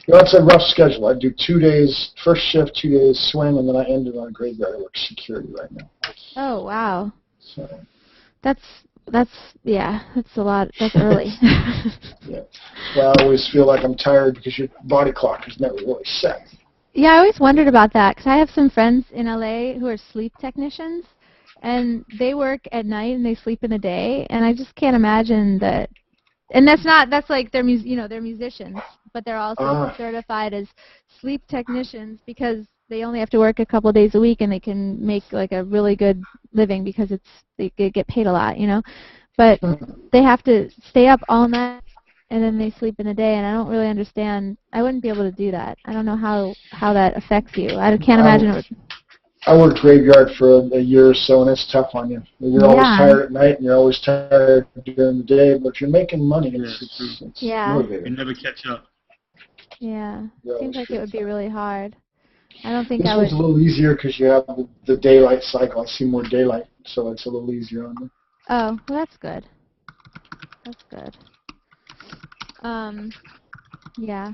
Speaker 3: You know, it's a rough schedule. I do 2 days, first shift, 2 days swing, and then I end it on a graveyard. I work security right now.
Speaker 1: Oh, wow.
Speaker 3: So.
Speaker 1: That's a lot. That's early.
Speaker 3: Yeah. Well, I always feel like I'm tired because your body clock is never really set.
Speaker 1: Yeah, I always wondered about that because I have some friends in LA who are sleep technicians, and they work at night and they sleep in the day, and I just can't imagine that. And that's like they're musicians, but they're also certified as sleep technicians because they only have to work a couple of days a week and they can make like a really good living because they get paid a lot, you know. But they have to stay up all night and then they sleep in the day, and I don't really understand. I wouldn't be able to do that. I don't know how that affects you. I can't imagine it would.
Speaker 3: I worked graveyard for a year or so, and it's tough on you. You're always tired at night, and you're always tired during the day, but if you're making money, it's motivating.
Speaker 2: You never catch up.
Speaker 1: Yeah. Seems like it would be really hard. I don't think
Speaker 3: this
Speaker 1: I would.
Speaker 3: This one's a little easier because you have the daylight cycle. I see more daylight, so it's a little easier on me.
Speaker 1: Oh, well, that's good. That's good. Yeah.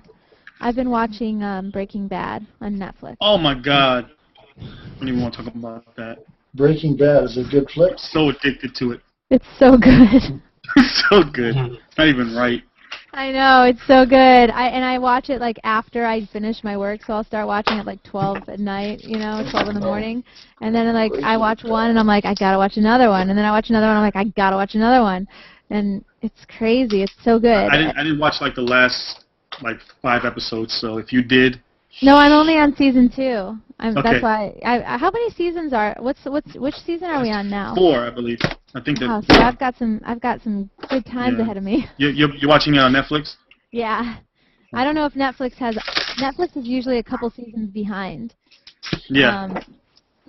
Speaker 1: I've been watching Breaking Bad on Netflix.
Speaker 2: Oh, my God. I don't even want to talk about that.
Speaker 3: Breaking Bad is a good flick.
Speaker 2: So addicted to it.
Speaker 1: It's so good.
Speaker 2: It's so good. It's not even right.
Speaker 1: I know, it's so good. I watch it like after I finish my work, so I'll start watching at like 12 at night, 12 in the morning. And then like I watch one and I'm like, I gotta watch another one. And then I watch another one and I'm like, I gotta watch another one. And it's crazy. It's so good.
Speaker 2: I didn't watch like the last 5 episodes, so if you did.
Speaker 1: No, I'm only on season 2.
Speaker 2: Okay.
Speaker 1: That's why. How many seasons are? Which season are we on now?
Speaker 2: 4, I believe. I think that.
Speaker 1: Oh, so I've got some good times ahead of me.
Speaker 2: You're watching it on Netflix?
Speaker 1: Yeah. I don't know if Netflix is usually a couple seasons behind.
Speaker 2: Yeah.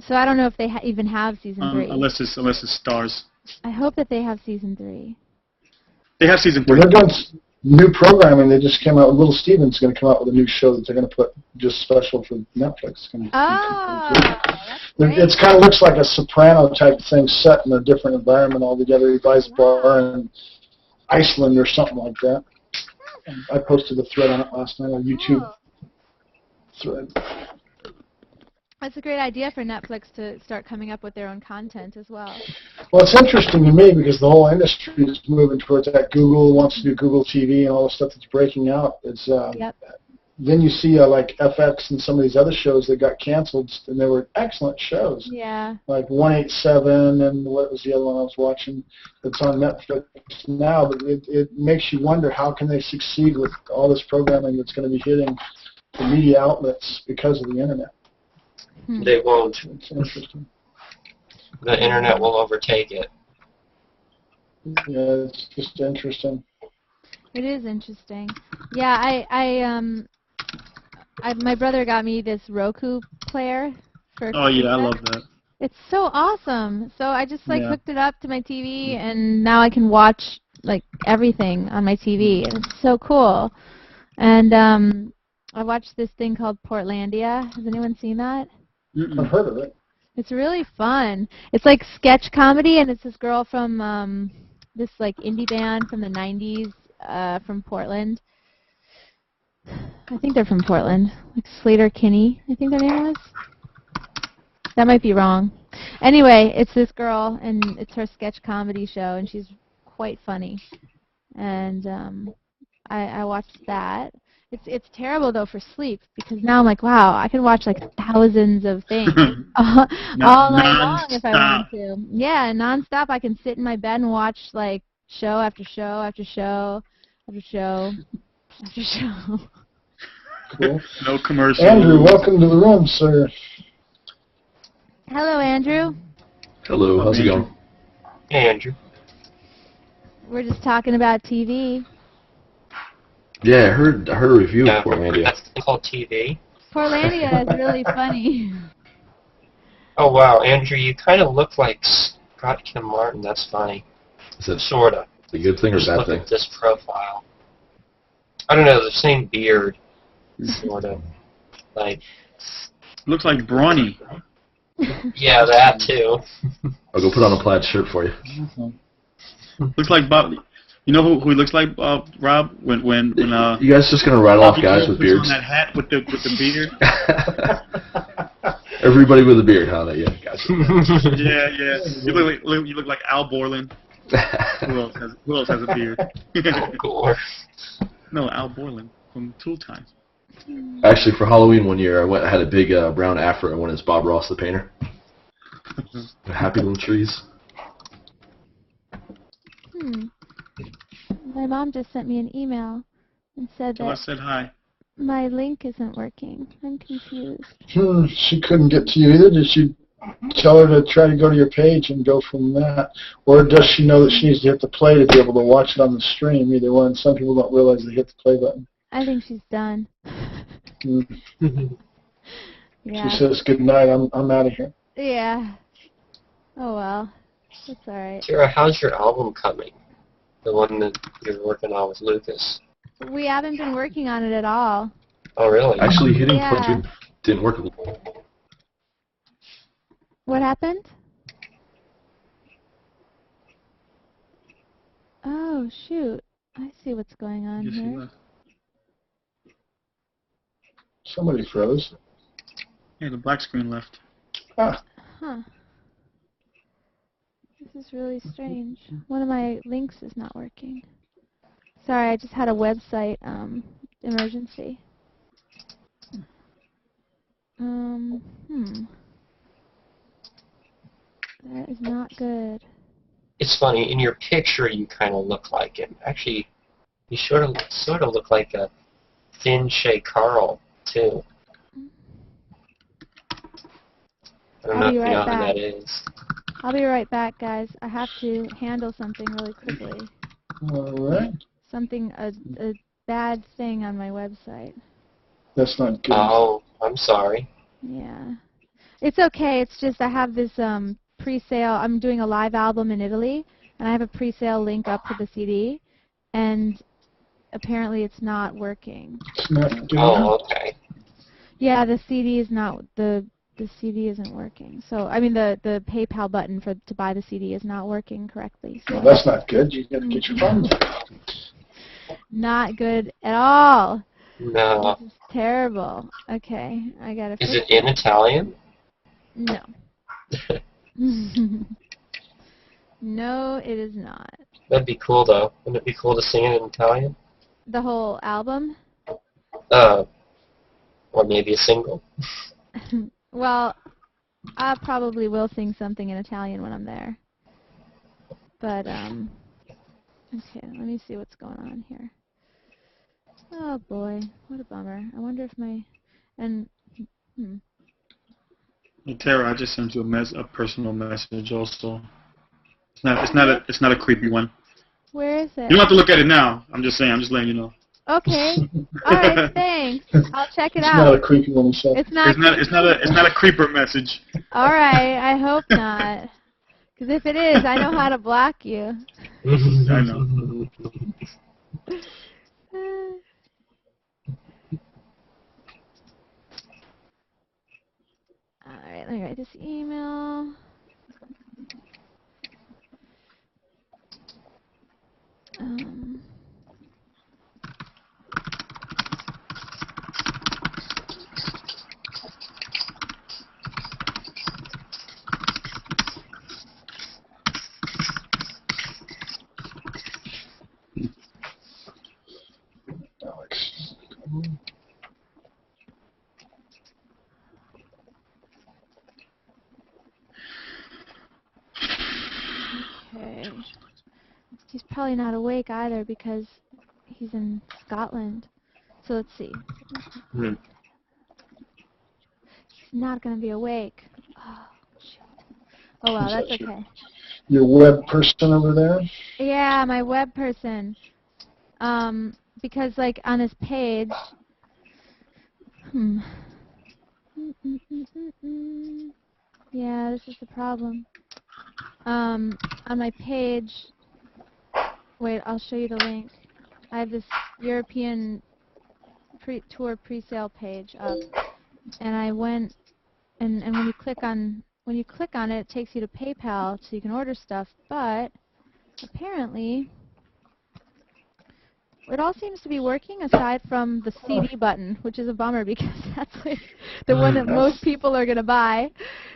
Speaker 1: So I don't know if they even have season 3.
Speaker 2: Unless it's Stars.
Speaker 1: I hope that they have season 3.
Speaker 2: They have season 3.
Speaker 3: They're doing new programming. They just came out with Little Steven's going to come out with a new show that they're going to put just special for Netflix. It kind of looks like a Soprano type thing set in a different environment altogether. He buys a bar in Iceland or something like that. I posted a thread on it last night on YouTube thread.
Speaker 1: That's a great idea for Netflix to start coming up with their own content as well.
Speaker 3: Well, it's interesting to me because the whole industry is moving towards that. Google wants to do Google TV and all the stuff that's breaking out. It's Then you see like FX and some of these other shows that got canceled, and they were excellent shows.
Speaker 1: Yeah. Like
Speaker 3: 187 and what was the other one I was watching that's on Netflix now. But it makes you wonder how can they succeed with all this programming that's going to be hitting the media outlets because of the internet.
Speaker 8: They won't.
Speaker 3: It's interesting.
Speaker 8: The internet will overtake it.
Speaker 3: Yeah, it's just interesting.
Speaker 1: It is interesting. Yeah, my brother got me this Roku player for
Speaker 2: Oh yeah, I
Speaker 1: Christmas.
Speaker 2: love that.
Speaker 1: It's so awesome. So I just
Speaker 2: Yeah.
Speaker 1: hooked it up to my TV, and now I can watch like everything on my TV, and it's so cool. And I watched this thing called Portlandia. Has anyone seen that?
Speaker 3: I've heard of it.
Speaker 1: It's really fun. It's like sketch comedy, and it's this girl from this like indie band from the 90s from Portland. I think they're from Portland. Like Slater Kinney, I think their name was. That might be wrong. Anyway, it's this girl, and it's her sketch comedy show, and she's quite funny. And I watched that. It's terrible though for sleep, because now I'm like, wow, I can watch like thousands of things all night long if I want to. Yeah, nonstop. I can sit in my bed and watch like show after show after show after show after show.
Speaker 3: Cool.
Speaker 2: No commercials.
Speaker 3: Andrew, welcome to the room, sir.
Speaker 1: Hello, Andrew.
Speaker 9: Hello, how's it going?
Speaker 8: Hey, Andrew.
Speaker 1: We're just talking about TV.
Speaker 9: Yeah, I heard a review of Portlandia.
Speaker 8: That's called TV.
Speaker 1: Portlandia is really funny.
Speaker 8: Oh wow, Andrew, you kind of look like Scott Kim Martin. That's funny.
Speaker 9: Is that
Speaker 8: Sorta.
Speaker 9: a good thing or
Speaker 8: Just
Speaker 9: bad
Speaker 8: look
Speaker 9: thing?
Speaker 8: at this profile. I don't know, the same beard, sorta. Like.
Speaker 2: Looks like Brawny.
Speaker 8: Yeah, that too.
Speaker 9: I'll go put on a plaid shirt for you.
Speaker 2: Looks like Bob. You know who he looks like, Rob? When
Speaker 9: You guys just gonna rattle off guys with
Speaker 2: puts on
Speaker 9: beards?
Speaker 2: that hat with the beard.
Speaker 9: Everybody with a beard, huh? Yeah, gotcha.
Speaker 2: Yeah. You look like Al Borland. Who else has a beard?
Speaker 8: Cool.
Speaker 2: No, Al Borland from Tool Time.
Speaker 9: Actually, for Halloween one year, I had a big brown afro and went as Bob Ross the painter. Happy little trees.
Speaker 1: My mom just sent me an email and said
Speaker 2: I
Speaker 1: that
Speaker 2: said hi.
Speaker 1: my link isn't working. I'm confused.
Speaker 3: She couldn't get to you either. Did she tell her to try to go to your page and go from that? Or does she know that she needs to hit the play to be able to watch it on the stream? Either one. Some people don't realize they hit the play button.
Speaker 1: I think she's done. Yeah.
Speaker 3: She says, good night, I'm out of here.
Speaker 1: Yeah. Oh well. That's alright.
Speaker 8: Tara, how's your album coming? The one that you're working on with Lucas.
Speaker 1: We haven't been working on it at all.
Speaker 8: Oh, really?
Speaker 9: Actually, hitting
Speaker 1: Yeah.
Speaker 9: play didn't work.
Speaker 1: What happened? Oh, shoot. I see what's going on here.
Speaker 3: Somebody froze.
Speaker 2: Yeah, the black screen left.
Speaker 3: Ah.
Speaker 1: Huh. This is really strange. One of my links is not working. Sorry, I just had a website emergency. That is not good.
Speaker 8: It's funny, in your picture you kind of look like him. Actually, you sort of look like a thin Shay Carl, too. I don't know if you know who that is.
Speaker 1: I'll be right back, guys. I have to handle something really quickly.
Speaker 3: All right.
Speaker 1: Something, a bad thing on my website.
Speaker 3: That's not good.
Speaker 8: Oh, I'm sorry.
Speaker 1: Yeah. It's okay. It's just I have this pre-sale. I'm doing a live album in Italy, and I have a pre-sale link up to the CD, and apparently it's not working.
Speaker 3: It's not good.
Speaker 8: Oh, okay.
Speaker 1: Yeah, the CD is not the CD isn't working. So I mean the PayPal button to buy the CD is not working correctly. So
Speaker 3: Well, that's not good. You got to get your funds.
Speaker 1: not good at all.
Speaker 8: No.
Speaker 1: This is terrible. Okay, I gotta.
Speaker 8: Is it in Italian?
Speaker 1: No. No, it is not.
Speaker 8: That'd be cool, though. Wouldn't it be cool to sing it in Italian?
Speaker 1: The whole album?
Speaker 8: Or maybe a single.
Speaker 1: Well, I probably will sing something in Italian when I'm there. But, okay, let me see what's going on here. Oh boy, what a bummer. I wonder if
Speaker 2: Hey, Tara, I just sent you a personal message also. It's not a creepy one.
Speaker 1: Where is it?
Speaker 2: You don't have to look at it now. I'm just saying. I'm just letting you know.
Speaker 1: Okay. All right. Thanks. I'll check it
Speaker 3: It's
Speaker 1: out.
Speaker 3: not a creepy woman stuff.
Speaker 1: It's not.
Speaker 2: It's not a creeper message.
Speaker 1: All right. I hope not. Because if it is, I know how to block you.
Speaker 2: I know.
Speaker 1: All right. Let me write this email.
Speaker 3: Alex.
Speaker 1: Okay. He's probably not awake either because he's in Scotland. So let's see.
Speaker 2: Hmm.
Speaker 1: He's not going to be awake. Oh, shoot. Oh, well, that's okay.
Speaker 3: Your web person over there?
Speaker 1: Yeah, my web person. Because, like, on his page... Yeah, this is the problem. On my page... Wait, I'll show you the link. I have this European tour pre-sale page up, and I went, and when you click on it, it takes you to PayPal so you can order stuff. But apparently, it all seems to be working aside from the CD button, which is a bummer because that's like the one that most people are gonna buy,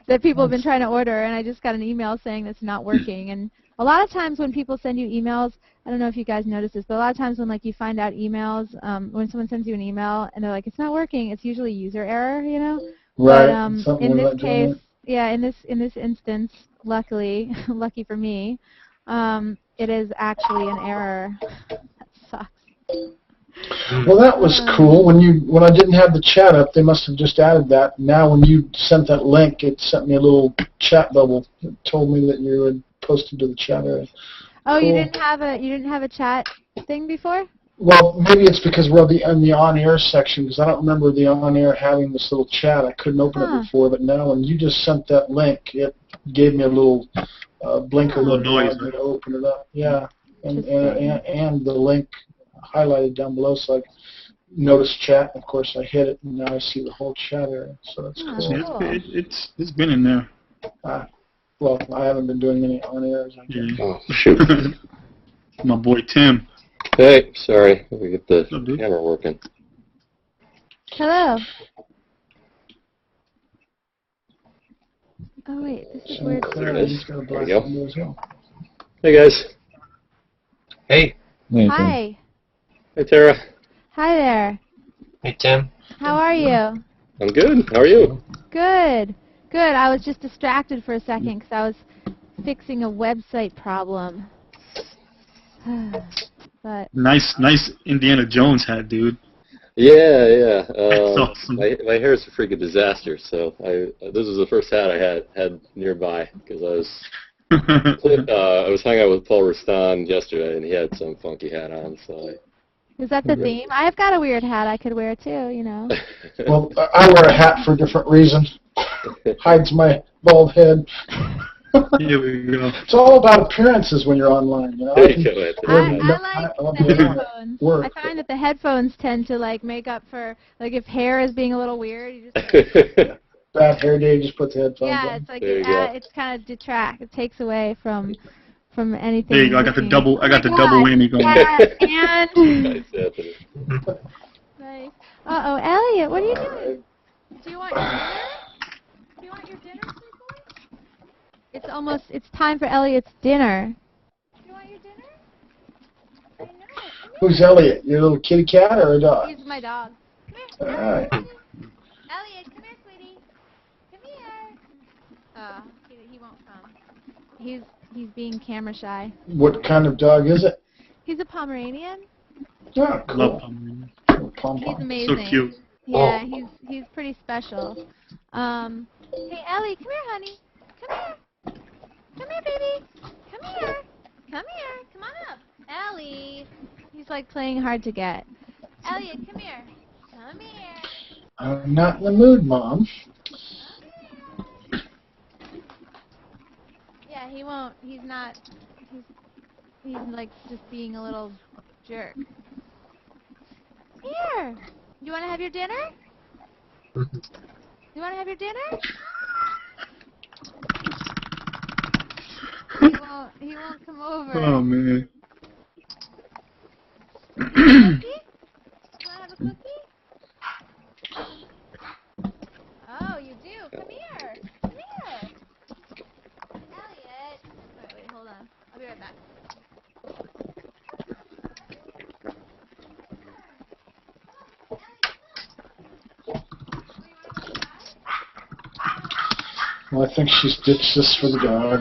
Speaker 1: that people have been trying to order. And I just got an email saying it's not working. And a lot of times when people send you emails, I don't know if you guys notice this, but a lot of times when like you find out emails, when someone sends you an email and they're like it's not working, it's usually user error, you know.
Speaker 3: Right.
Speaker 1: But in this case, yeah, in this instance, luckily, lucky for me, it is actually an error. That sucks.
Speaker 3: Well, that was cool. When I didn't have the chat up, they must have just added that. Now, when you sent that link, it sent me a little chat bubble. It told me that you had posted to the chat area.
Speaker 1: Oh,
Speaker 3: cool.
Speaker 1: you didn't have a chat thing before?
Speaker 3: Well, maybe it's because we're in the on-air section, because I don't remember the on-air having this little chat. I couldn't open it before, but now when you just sent that link, it gave me a little blinker
Speaker 2: little noise
Speaker 3: to open it up. Yeah, and the link highlighted down below, so I noticed chat. Of course, I hit it, and now I see the whole chat area. So that's cool.
Speaker 2: Yeah, it's been in there.
Speaker 3: Well, I haven't been doing any on-airs.
Speaker 7: Oh, shoot.
Speaker 2: My boy Tim.
Speaker 7: Hey, sorry. Let me get the camera working.
Speaker 1: Hello. Oh, wait. This is weird.
Speaker 7: There it is. There we go.
Speaker 6: Hey, guys.
Speaker 8: Hey.
Speaker 1: Hi.
Speaker 6: Hey, Tara.
Speaker 1: Hi there.
Speaker 8: Hey, Tim.
Speaker 1: How are you?
Speaker 6: I'm good. How are you?
Speaker 1: Good. Good. I was just distracted for a second because I was fixing a website problem. But
Speaker 2: Nice Indiana Jones hat, dude.
Speaker 6: Yeah.
Speaker 2: That's awesome.
Speaker 6: My hair is a freaking disaster, so this was the first hat I had nearby because I was hanging out with Paul Rustan yesterday, and he had some funky hat on, so
Speaker 1: is that the theme? I've got a weird hat I could wear too, you know.
Speaker 3: Well, I wear a hat for different reasons. Hides my bald head.
Speaker 2: Here we go.
Speaker 3: It's all about appearances when you're online, you know.
Speaker 6: There you go.
Speaker 1: I like the headphones. I find that the headphones tend to like make up for like if hair is being a little weird, you just
Speaker 3: bad hair day, just put the headphones on.
Speaker 1: Yeah, it's like it's kind of detract. It takes away from anything.
Speaker 2: There you go. I got the double whammy going.
Speaker 1: Yeah, and
Speaker 6: Nice.
Speaker 1: nice. Uh-oh, Elliot, what are you doing? Do you want your dinner? Do you want your dinner, sweet boy? It's time for Elliot's dinner. Do you want your dinner? I know.
Speaker 3: Who's Elliot? Your little kitty cat or a dog?
Speaker 1: He's my dog. Come here.
Speaker 3: All right.
Speaker 1: Elliot, come here, sweetie. Come here. Oh, he won't come. He's being camera shy.
Speaker 3: What kind of dog is it?
Speaker 1: He's a Pomeranian.
Speaker 3: Oh, cool.
Speaker 2: Love Pomeranian.
Speaker 1: He's amazing.
Speaker 2: So cute.
Speaker 1: Yeah, he's pretty special. Hey Ellie, come here, honey. Come here. Come here, baby. Come here. Come here. Come on up. Ellie! He's like playing hard to get. Elliot, come here. Come here.
Speaker 3: I'm not in the mood, Mom.
Speaker 1: Yeah, he won't. He's not. He's like just being a little jerk. Here. You want to have your dinner? You want to have your dinner? He won't come over.
Speaker 2: Oh man.
Speaker 1: Cookie? You want to have a cookie? Oh, you do. Come here. Come here. Elliot. Wait, hold on. I'll be right back.
Speaker 3: Well, I think she's ditched this for the dog.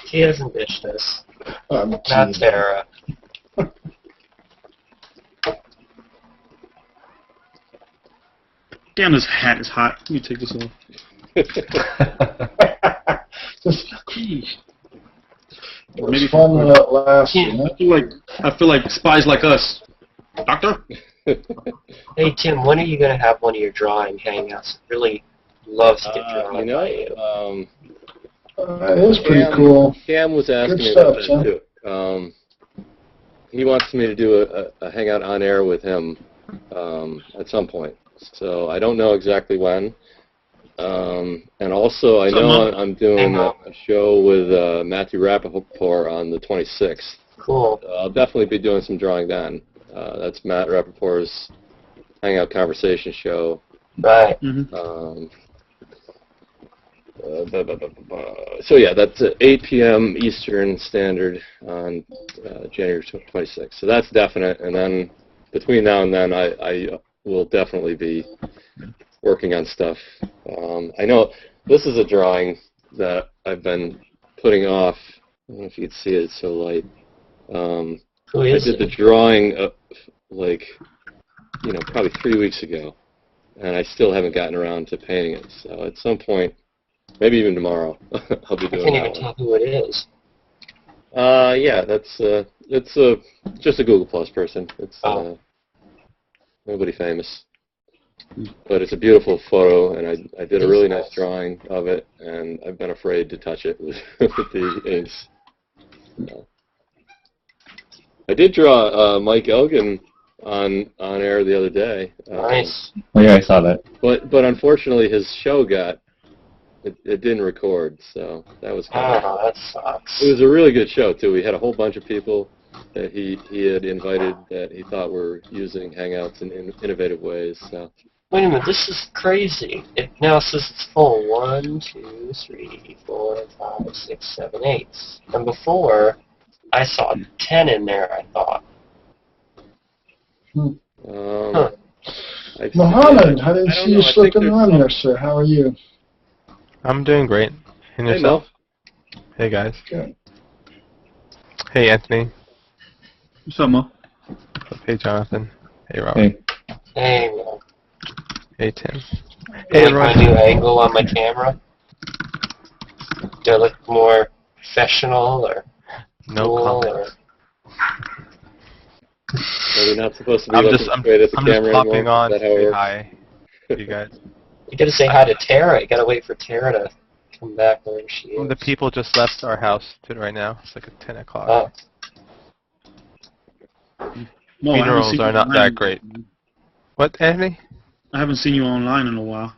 Speaker 8: She hasn't ditched us. Not
Speaker 3: teasing.
Speaker 8: Terra.
Speaker 2: Damn, this hat is hot. Let me take this off.
Speaker 3: Geez. It
Speaker 2: Maybe
Speaker 3: was fun when it lasted, huh?
Speaker 2: I feel like spies like us. Doctor?
Speaker 8: Hey Tim, when are you gonna have one of your drawing hangouts? Really love to get drawn
Speaker 6: You
Speaker 8: by you.
Speaker 6: know,
Speaker 3: It is pretty cool.
Speaker 6: Cam was asking
Speaker 3: Good
Speaker 6: me
Speaker 3: stuff,
Speaker 6: about
Speaker 3: Tim.
Speaker 6: that too. He wants me to do a hangout on air with him at some point. So I don't know exactly when. And also, I know I'm doing a show with Matthew Rappaport on the 26th.
Speaker 8: Cool.
Speaker 6: I'll definitely be doing some drawing then. That's Matt Rappaport's Hangout Conversation show.
Speaker 8: Right.
Speaker 6: So yeah, that's at 8 p.m. Eastern Standard on January 26th. So that's definite. And then between now and then, I will definitely be working on stuff. I know this is a drawing that I've been putting off. I don't know if you can see it, it's so light. I did the drawing probably 3 weeks ago, and I still haven't gotten around to painting it. So at some point, maybe even tomorrow, I'll be doing that.
Speaker 8: I can't even tell who it is.
Speaker 6: Yeah, it's just a Google Plus person. It's nobody famous. But it's a beautiful photo, and I did a really nice drawing of it, and I've been afraid to touch it with the inks. I did draw Mike Elgin on air the other day.
Speaker 8: Nice.
Speaker 10: Oh yeah, I saw that.
Speaker 6: But unfortunately, his show it didn't record, so that was kind of.
Speaker 8: That sucks.
Speaker 6: It was a really good show too. We had a whole bunch of people that he had invited that he thought were using Hangouts in innovative ways. So.
Speaker 8: Wait a minute, this is crazy. It now says it's full. 1, 2, 3, 4, 5, 6, 7, 8. And before, I saw 10 in there, I thought.
Speaker 3: Mohammed, I didn't see you slipping on there, sir. How are you?
Speaker 10: I'm doing great. And
Speaker 6: Hey,
Speaker 10: yourself?
Speaker 6: Mo.
Speaker 10: Hey, guys.
Speaker 3: Good.
Speaker 10: Hey, Anthony.
Speaker 2: What's up, Mo?
Speaker 10: Hey, Jonathan. Hey, Robert.
Speaker 7: Hey.
Speaker 8: Hey, man.
Speaker 10: Hey, Tim.
Speaker 8: Hey,
Speaker 10: Hey,
Speaker 8: my
Speaker 10: Roy.
Speaker 8: new angle on my camera? Do I look more professional or
Speaker 10: No
Speaker 8: cool
Speaker 10: comment.
Speaker 8: or...
Speaker 6: Are we not supposed to be
Speaker 10: I'm
Speaker 6: looking
Speaker 10: just
Speaker 6: straight at the camera
Speaker 10: popping
Speaker 6: anymore?
Speaker 10: on
Speaker 6: Is
Speaker 10: to
Speaker 6: that how it
Speaker 10: say
Speaker 6: works?
Speaker 10: hi, you guys.
Speaker 8: You gotta say hi to Terra. You gotta wait for Terra to come back where she is.
Speaker 10: The people just left our house right now. It's like at 10 o'clock.
Speaker 8: Oh.
Speaker 2: Mo, I haven't
Speaker 10: Funerals
Speaker 2: seen
Speaker 10: are
Speaker 2: you
Speaker 10: not
Speaker 2: online.
Speaker 10: that great. What, Anthony?
Speaker 2: I haven't seen you online in a while.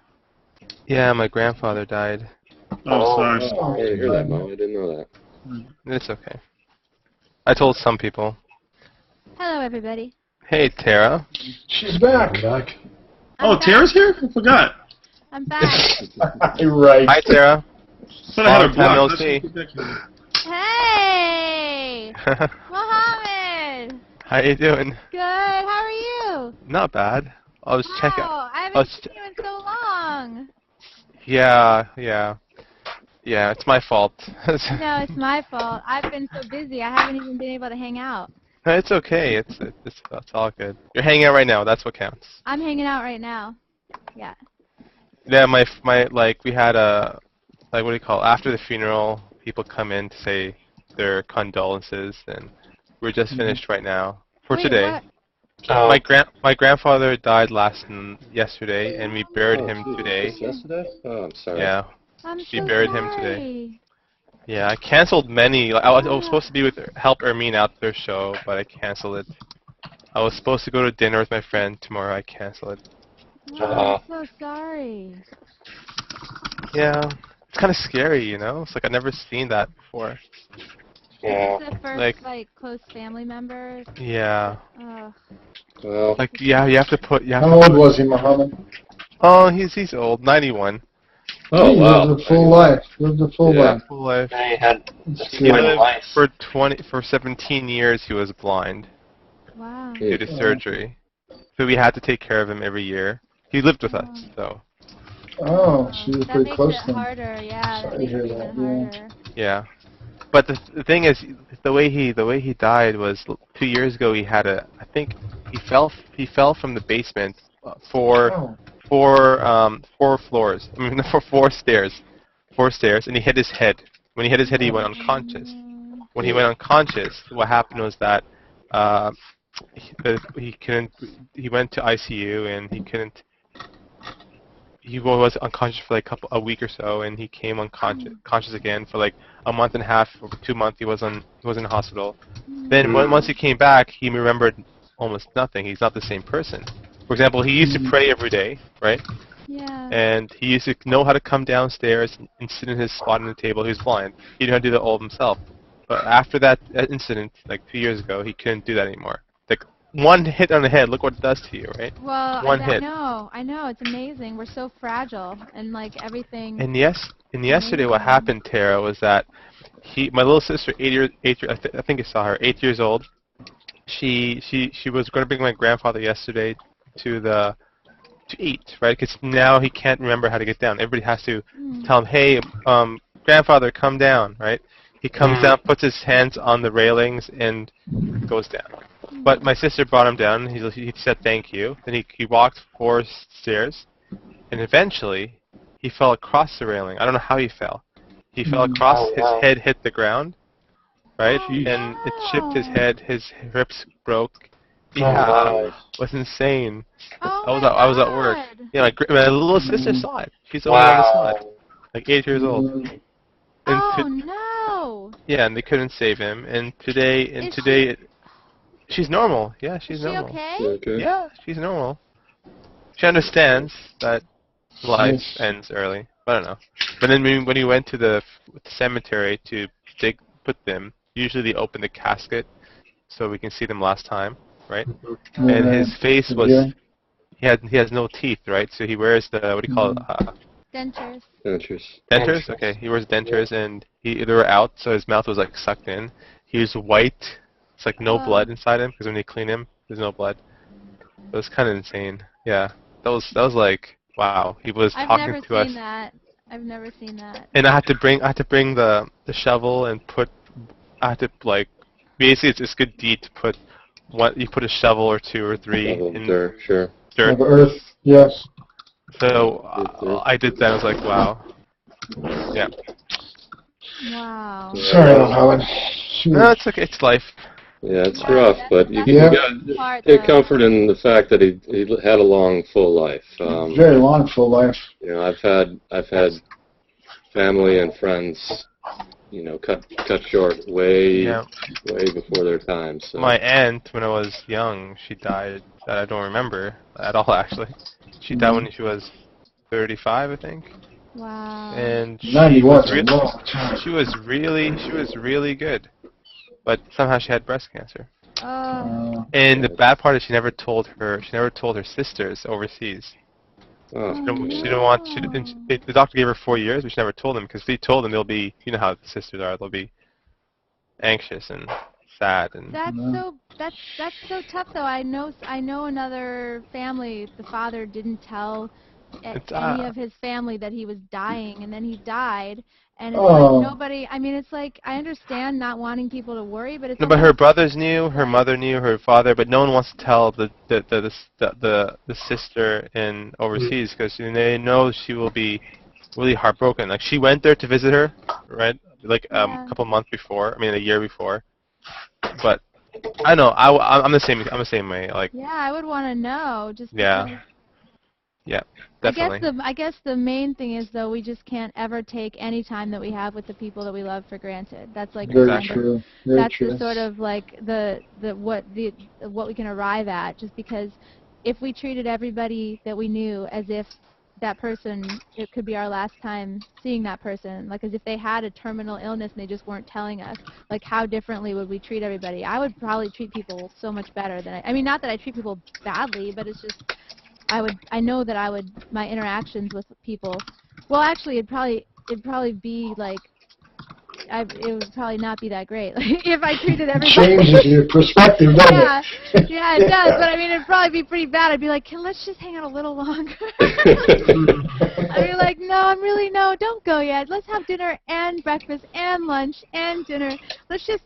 Speaker 10: Yeah, my grandfather died.
Speaker 2: Oh, sorry.
Speaker 6: I didn't hear that, Mo. I didn't know that.
Speaker 10: It's okay. I told some people.
Speaker 1: Hello, everybody.
Speaker 10: Hey, Tara.
Speaker 3: She's back.
Speaker 9: I'm back.
Speaker 2: Oh, Tara's here? I forgot.
Speaker 1: I'm back.
Speaker 3: You're right.
Speaker 10: Hi, Tara.
Speaker 2: I thought I had her
Speaker 10: Long time no
Speaker 2: blocked.
Speaker 10: see.
Speaker 1: Hey! Mohammed!
Speaker 10: How you doing?
Speaker 1: Good. How are you?
Speaker 10: Not bad. I was checking.
Speaker 1: Wow, I haven't seen you in so long.
Speaker 10: Yeah. It's my fault.
Speaker 1: No, it's my fault. I've been so busy. I haven't even been able to hang out.
Speaker 10: No, it's okay. It's all good. You're hanging out right now. That's what counts.
Speaker 1: I'm hanging out right now. Yeah.
Speaker 10: Yeah, my we had a what do you call it? After the funeral, people come in to say their condolences, and We're just finished right now for
Speaker 1: Wait,
Speaker 10: today.
Speaker 1: what?
Speaker 8: Oh,
Speaker 10: My grandfather died yesterday, and we buried him
Speaker 7: geez,
Speaker 10: today.
Speaker 7: just yesterday? Oh, I'm sorry.
Speaker 10: Yeah,
Speaker 1: I'm
Speaker 10: we
Speaker 1: so
Speaker 10: buried
Speaker 1: sorry.
Speaker 10: him today. Yeah, I canceled many. Like, I was supposed to be with help Ermine out their show, but I canceled it. I was supposed to go to dinner with my friend tomorrow. I canceled it.
Speaker 1: Oh, I'm so sorry.
Speaker 10: Yeah, it's kind of scary, you know. It's like I've never seen that before.
Speaker 8: yeah.
Speaker 1: The first, like, close family member.
Speaker 10: Yeah.
Speaker 1: Ugh.
Speaker 7: Well,
Speaker 10: Like, yeah, you have to put.
Speaker 3: How old was he, Muhammad?
Speaker 10: Oh, he's old, 91.
Speaker 7: oh,
Speaker 3: He
Speaker 7: wow.
Speaker 3: lived a full life. Lived a full
Speaker 7: Yeah.
Speaker 3: life.
Speaker 10: Full life.
Speaker 8: He had
Speaker 3: That's
Speaker 10: He
Speaker 3: good.
Speaker 10: lived
Speaker 8: life.
Speaker 10: for 17 years. He was blind
Speaker 1: Wow.
Speaker 10: due to surgery, so we had to take care of him every year. He lived with us, so
Speaker 3: Oh, so you were
Speaker 1: That
Speaker 3: pretty
Speaker 1: makes
Speaker 3: close
Speaker 1: it
Speaker 3: then.
Speaker 1: harder. Yeah, that
Speaker 3: Sorry to
Speaker 1: makes
Speaker 3: hear
Speaker 1: it
Speaker 3: that,
Speaker 1: even
Speaker 3: yeah.
Speaker 1: harder.
Speaker 10: yeah. But the thing is, the way he died was 2 years ago. He had I think he fell from the basement
Speaker 3: Oh.
Speaker 10: four floors. I mean, for 4 stairs, and he hit his head. When he hit his head, he went unconscious. When he went unconscious, what happened was that he couldn't. He went to ICU and he couldn't. He was unconscious for like a week or so, and he came conscious again for like a month and a half or 2 months. He was in the hospital. Then once he came back, he remembered almost nothing. He's not the same person. For example, he used to pray every day, right?
Speaker 1: Yeah.
Speaker 10: And he used to know how to come downstairs and sit in his spot on the table. He was blind. He knew how to do that all himself. But after that incident, like 2 years ago, he couldn't do that anymore. Like one hit on the head, look what it does to you, right?
Speaker 1: Well,
Speaker 10: One
Speaker 1: I
Speaker 10: hit.
Speaker 1: know, it's amazing. We're so fragile, and like everything.
Speaker 10: And yesterday, what happened, Tara, was that my little sister, 8 years, I think I saw her, 8 years old. She was going to bring my grandfather yesterday to eat, right? Because now he can't remember how to get down. Everybody has to tell him, hey, grandfather, come down, right? He comes down, puts his hands on the railings, and goes down. But my sister brought him down. He said thank you. Then he walked 4 stairs, and eventually he fell across the railing. I don't know how he fell. He fell across. His head hit the ground, right? And it chipped his head. His ribs broke. Yeah, it was insane. I was at work. Yeah, my little sister saw it. She's the only one that saw it. Like 8 years old. And
Speaker 1: No!
Speaker 10: yeah, and they couldn't save him. And today, she's normal. Yeah, she's normal.
Speaker 1: Okay?
Speaker 7: Okay.
Speaker 10: Yeah, she's normal. She understands that life ends early. I don't know. But then when we went to the cemetery to put them, usually they open the casket so we can see them last time, right? And his face was, he has no teeth, right? So he wears the, what do you call it?
Speaker 1: Dentures.
Speaker 10: Dentures? Okay, he wears dentures, and they were out, so his mouth was like sucked in. He was white. It's like no blood inside him, because when they clean him, there's no blood. It was kind of insane. Yeah, that was like, wow. He was talking to us.
Speaker 1: I've never seen that.
Speaker 10: And I had to bring the shovel and I had to like, basically it's good deed to put you put a shovel or 2 or 3 in dirt.
Speaker 3: Earth, yes.
Speaker 10: So I did that. I was like, wow. Yeah.
Speaker 1: Wow.
Speaker 3: Sorry, Howard.
Speaker 10: No, it's okay. It's life.
Speaker 7: Yeah, it's rough, but you gotta take comfort in the fact that he had a long, full life.
Speaker 3: Very long, full life.
Speaker 7: You know, I've had family and friends, you know, cut short way before their time. So.
Speaker 10: My aunt, when I was young, she died. That I don't remember at all, actually. She died when she was 35, I think.
Speaker 1: Wow.
Speaker 10: And she
Speaker 3: 91.
Speaker 10: She was really good. But somehow she had breast cancer. And the bad part is she never told her sisters overseas. She didn't want. The doctor gave her 4 years, but she never told them, because if they told them, they'll be, you know how the sisters are, they'll be anxious and sad and.
Speaker 1: That's so tough though. I know another family. The father didn't tell any of his family that he was dying, and then he died. And it's like nobody. I mean, it's like I understand not wanting people to worry, but it's.
Speaker 10: No, but her brothers knew, her mother knew, her father, but no one wants to tell the sister in overseas, because they know she will be really heartbroken. Like, she went there to visit her, right? Like a couple months before. I mean, a year before. But I know. I'm the same. I'm the same way. Like.
Speaker 1: Yeah, I would want to know. Just
Speaker 10: Yeah.
Speaker 1: because
Speaker 10: Yeah. Definitely.
Speaker 1: I guess the main thing is though we just can't ever take any time that we have with the people that we love for granted. That's like
Speaker 3: Very true. Very
Speaker 1: that's
Speaker 3: true.
Speaker 1: the sort of like what we can arrive at. Just because if we treated everybody that we knew as if that person, it could be our last time seeing that person, like as if they had a terminal illness and they just weren't telling us, like how differently would we treat everybody? I would probably treat people so much better than I mean, not that I treat people badly, but it's just I know that my interactions with people, well actually it'd probably be like, it would probably not be that great. Like, if I treated everybody.
Speaker 3: Changes your perspective, doesn't
Speaker 1: yeah,
Speaker 3: it?
Speaker 1: yeah, it does. But I mean, it'd probably be pretty bad. I'd be like, let's just hang out a little longer. I'd be like, no, don't go yet. Let's have dinner and breakfast and lunch and dinner. Let's just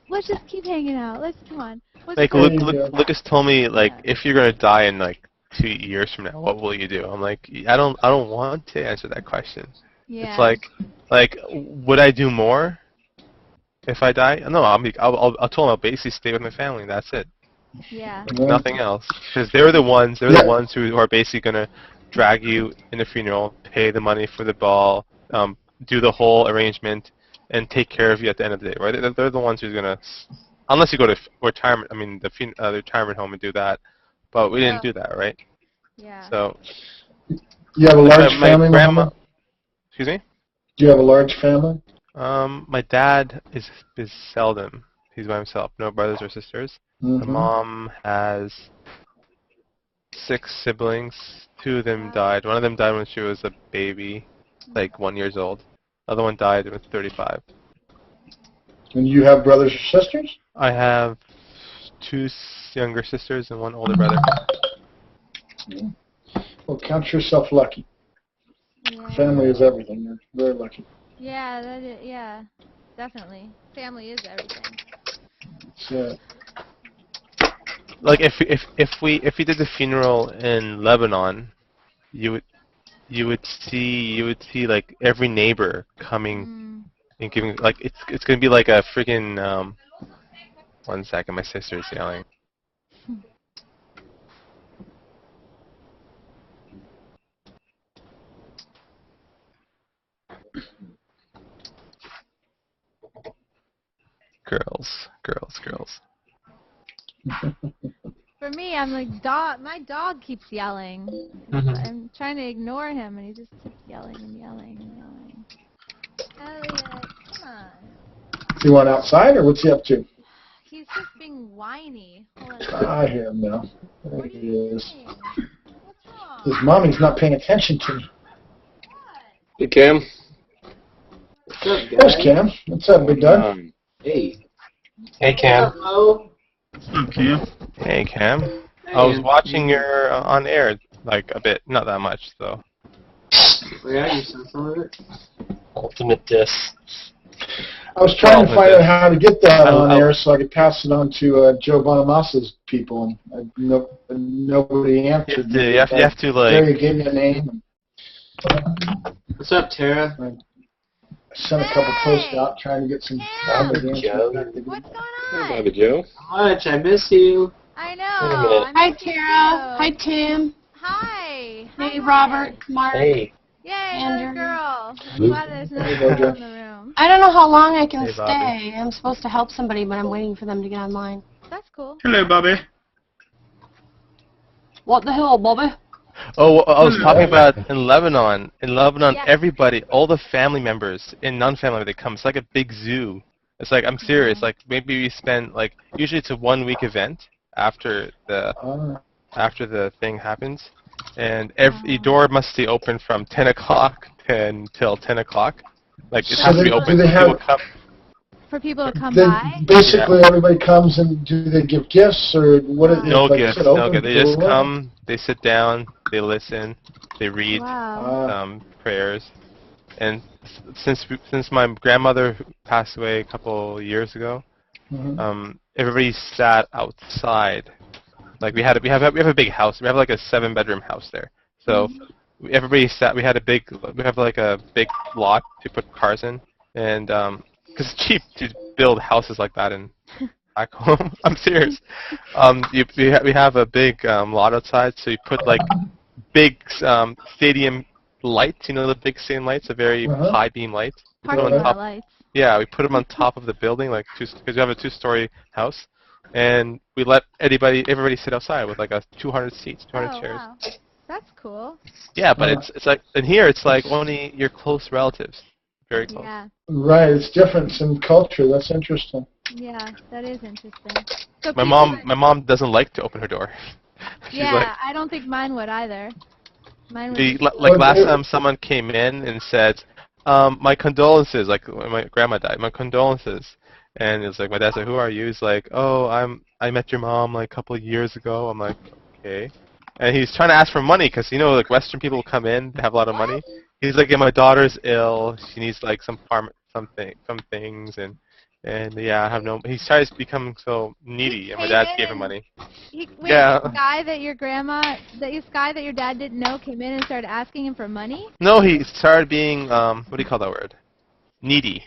Speaker 1: keep hanging out. Come on.
Speaker 10: Like Lucas told me, like, if you're gonna die in like 2 years from now, what will you do? I'm like, I don't want to answer that question.
Speaker 1: Yeah.
Speaker 10: It's like, would I do more if I die? No, I'll tell them I'll basically stay with my family. And that's it.
Speaker 1: Yeah.
Speaker 10: Like, nothing else. Because they're the ones who are basically gonna drag you in the funeral, pay the money for the ball, do the whole arrangement, and take care of you at the end of the day. Right? They're the ones who's gonna, unless you go to retirement. I mean, the retirement home and do that. But we didn't do that, right?
Speaker 1: Yeah.
Speaker 10: So.
Speaker 3: You have a large family,
Speaker 10: grandma.
Speaker 3: Muhammad?
Speaker 10: Excuse me?
Speaker 3: Do you have a large family?
Speaker 10: My dad is seldom. He's by himself. No brothers or sisters.
Speaker 3: Mm-hmm.
Speaker 10: My mom has 6 siblings. 2 of them died. One of them died when she was a baby, like 1 year old. The other one died when 35.
Speaker 3: And you have brothers or sisters?
Speaker 10: I have 2 younger sisters and 1 older brother.
Speaker 3: Well, count yourself lucky.
Speaker 1: Yeah.
Speaker 3: Family is everything. You're very lucky.
Speaker 1: Yeah, yeah, definitely. Family is everything.
Speaker 3: So,
Speaker 10: like if we did the funeral in Lebanon, you would see like every neighbor coming and giving, like it's gonna be like a freaking 1 second, my sister's yelling. Girls.
Speaker 1: For me, I'm like, my dog keeps yelling. I'm trying to ignore him, and he just keeps yelling and yelling and yelling. Elliot, come on.
Speaker 3: is he one outside, or what's he up to?
Speaker 1: He's just being whiny. Hold on.
Speaker 3: I hear him now. There
Speaker 1: What are
Speaker 3: he
Speaker 1: you
Speaker 3: is.
Speaker 1: doing? What's wrong?
Speaker 3: His mommy's not paying attention to me.
Speaker 6: Hey, Cam.
Speaker 11: What's up, guys?
Speaker 3: There's Cam. What's up, big dog?
Speaker 11: Hey.
Speaker 8: Hey, Cam.
Speaker 11: Hello.
Speaker 2: Cam.
Speaker 10: Hey, Cam. I was watching your on air, like a bit, not that much though.
Speaker 11: Oh, yeah, you saw some of it?
Speaker 8: Ultimate diss.
Speaker 3: I was trying to find out how to get that on air so I could pass it on to Joe Bonamassa's people, and nobody answered.
Speaker 10: You have to like.
Speaker 3: Terry gave me a name.
Speaker 11: What's up, Tara?
Speaker 3: I sent a couple posts out trying to get some
Speaker 8: Joe.
Speaker 1: What's going
Speaker 6: Hey,
Speaker 1: on?
Speaker 6: Bobby Joe.
Speaker 11: Much, I miss you.
Speaker 1: I
Speaker 8: Wait a
Speaker 1: know.
Speaker 8: minute.
Speaker 1: I
Speaker 12: Hi,
Speaker 1: miss you
Speaker 12: Tara.
Speaker 1: too.
Speaker 12: Hi, Tim.
Speaker 1: Hi.
Speaker 12: Hey,
Speaker 1: Hi,
Speaker 12: Robert, Mark.
Speaker 8: Hey.
Speaker 1: Yay,
Speaker 12: Andrew.
Speaker 1: another girl. I'm glad there's another
Speaker 3: Hey,
Speaker 1: girl
Speaker 3: Bojo.
Speaker 1: in the room.
Speaker 12: I don't know how long I can
Speaker 10: Hey, Bobby.
Speaker 12: stay. I'm supposed to help somebody, but I'm waiting for them to get online.
Speaker 1: That's cool.
Speaker 2: Hello, Bobby.
Speaker 12: What the hell, Bobby?
Speaker 10: Oh, I was talking about in Lebanon. In Lebanon,
Speaker 1: Yes.
Speaker 10: everybody, all the family members and non-family, they come. It's like a big zoo. It's like, I'm serious. Like maybe we spend like, usually it's a 1-week event after the thing happens, and every door must stay open from 10 o'clock until 10 o'clock. Like it has to be open.
Speaker 3: Do they
Speaker 10: People
Speaker 3: have,
Speaker 10: come.
Speaker 1: For people to come
Speaker 3: then
Speaker 1: by.
Speaker 3: basically everybody comes, and do they give gifts, or what is it?
Speaker 10: No
Speaker 3: like,
Speaker 10: gifts,
Speaker 3: sit
Speaker 10: no
Speaker 3: open
Speaker 10: gifts. They just
Speaker 3: door?
Speaker 10: come, they sit down, they listen, they read
Speaker 1: Wow.
Speaker 10: prayers. And since my grandmother passed away a couple years ago, everybody sat outside. Like we have a big house. We have like a 7-bedroom house there. So everybody sat. We have like a big lot to put cars in, and because it's cheap to build houses like that in back home. I'm serious. We have a big lot outside, so you put like big stadium lights. You know the big stadium lights, a very high beam light. We put them
Speaker 1: Parking
Speaker 10: on
Speaker 1: lot
Speaker 10: top.
Speaker 1: lights.
Speaker 10: Yeah, we put them on top of the building, like because we have a 2-story house, and we let everybody sit outside with like a 200 seats, 200 chairs.
Speaker 1: Wow. That's cool.
Speaker 10: Yeah, but it's like in here it's like only your close relatives, very close.
Speaker 1: Yeah.
Speaker 3: Right, it's different in culture. That's interesting.
Speaker 1: Yeah, that is interesting. So
Speaker 10: My mom doesn't like to open her door. She's
Speaker 1: yeah,
Speaker 10: like,
Speaker 1: I don't think mine would either. Mine would.
Speaker 10: like last time someone came in and said, my condolences, like when my grandma died, my condolences. And it's like my dad's like, who are you? He's like, oh, I met your mom like a couple of years ago. I'm like, okay. And he's trying to ask for money because you know like Western people come in, they have a lot of money. He's like, yeah, my daughter's ill. She needs like some things and yeah, I have no. He started becoming so needy, and my dad gave him money.
Speaker 1: Wait,
Speaker 10: Yeah.
Speaker 1: this guy that your dad didn't know came in and started asking him for money?
Speaker 10: No, he started being what do you call that word? Needy.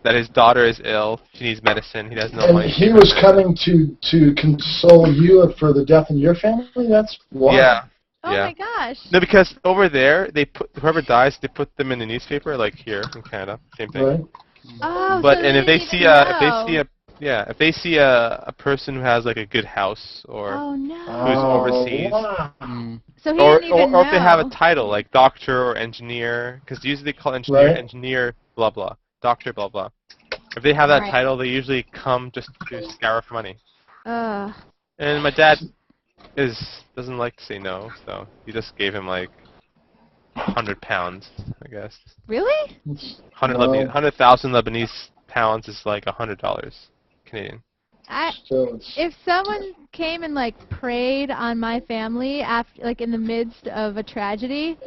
Speaker 10: That his daughter is ill. She needs medicine. He has no
Speaker 3: And
Speaker 10: money.
Speaker 3: he was coming to console you for the death in your family? That's wild.
Speaker 10: Yeah.
Speaker 1: Oh
Speaker 10: yeah.
Speaker 1: my gosh.
Speaker 10: No, because over there they put whoever dies, they put them in the newspaper, like here in Canada, same thing.
Speaker 3: Right.
Speaker 1: Oh,
Speaker 10: But
Speaker 1: so
Speaker 10: and
Speaker 1: they
Speaker 10: if they
Speaker 1: didn't
Speaker 10: see
Speaker 1: even know.
Speaker 10: if they see a person who has like a good house or
Speaker 1: Oh
Speaker 10: who's
Speaker 1: no.
Speaker 10: overseas,
Speaker 3: Wow.
Speaker 1: So he didn't even know.
Speaker 10: or if they have a title like doctor or engineer, because usually they call engineer engineer blah blah, doctor blah blah. If they have that title, they usually come just to scour for money. And my dad doesn't like to say no, so he just gave him like £100, I guess.
Speaker 1: Really?
Speaker 10: 100,000 Lebanese pounds is like $100 Canadian.
Speaker 1: If someone came and like preyed on my family after, like in the midst of a tragedy,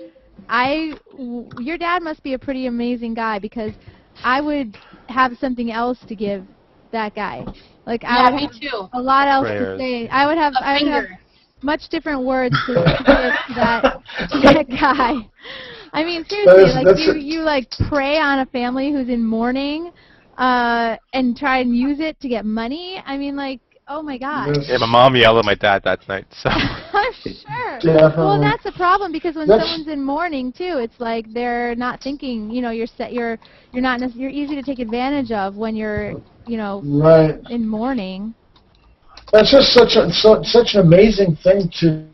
Speaker 1: your dad must be a pretty amazing guy because I would have something else to give that guy. Like I would
Speaker 12: me
Speaker 1: have
Speaker 12: too.
Speaker 1: a lot else
Speaker 10: Prayers.
Speaker 1: to say. I would have
Speaker 12: finger.
Speaker 1: much different words to give to that guy. I mean, seriously, like you like prey on a family who's in mourning, and try and use it to get money. I mean, like, oh my God.
Speaker 10: Yeah, my mom yelled at my dad that night. So.
Speaker 1: I'm sure.
Speaker 3: Yeah.
Speaker 1: Well, that's the problem because when someone's in mourning too, it's like they're not thinking. You know, you're easy to take advantage of when you're, in mourning.
Speaker 3: That's just such an amazing thing to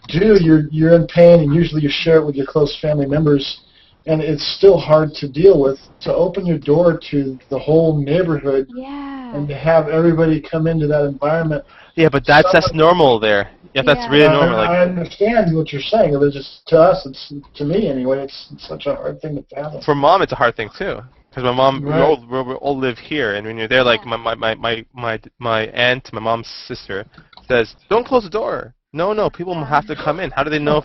Speaker 3: do. You're in pain, and usually you share it with your close family members, and it's still hard to deal with. To open your door to the whole neighborhood, and to have everybody come into that environment.
Speaker 10: Yeah, but that's normal there. Yeah, that's really normal.
Speaker 3: I understand what you're saying. But just to us, to me anyway, it's such a hard thing to fathom.
Speaker 10: For mom, it's a hard thing too. Because my mom, we all live here, and when you're there, like my aunt, my mom's sister, says, "Don't close the door." No, people have to come in. How do they know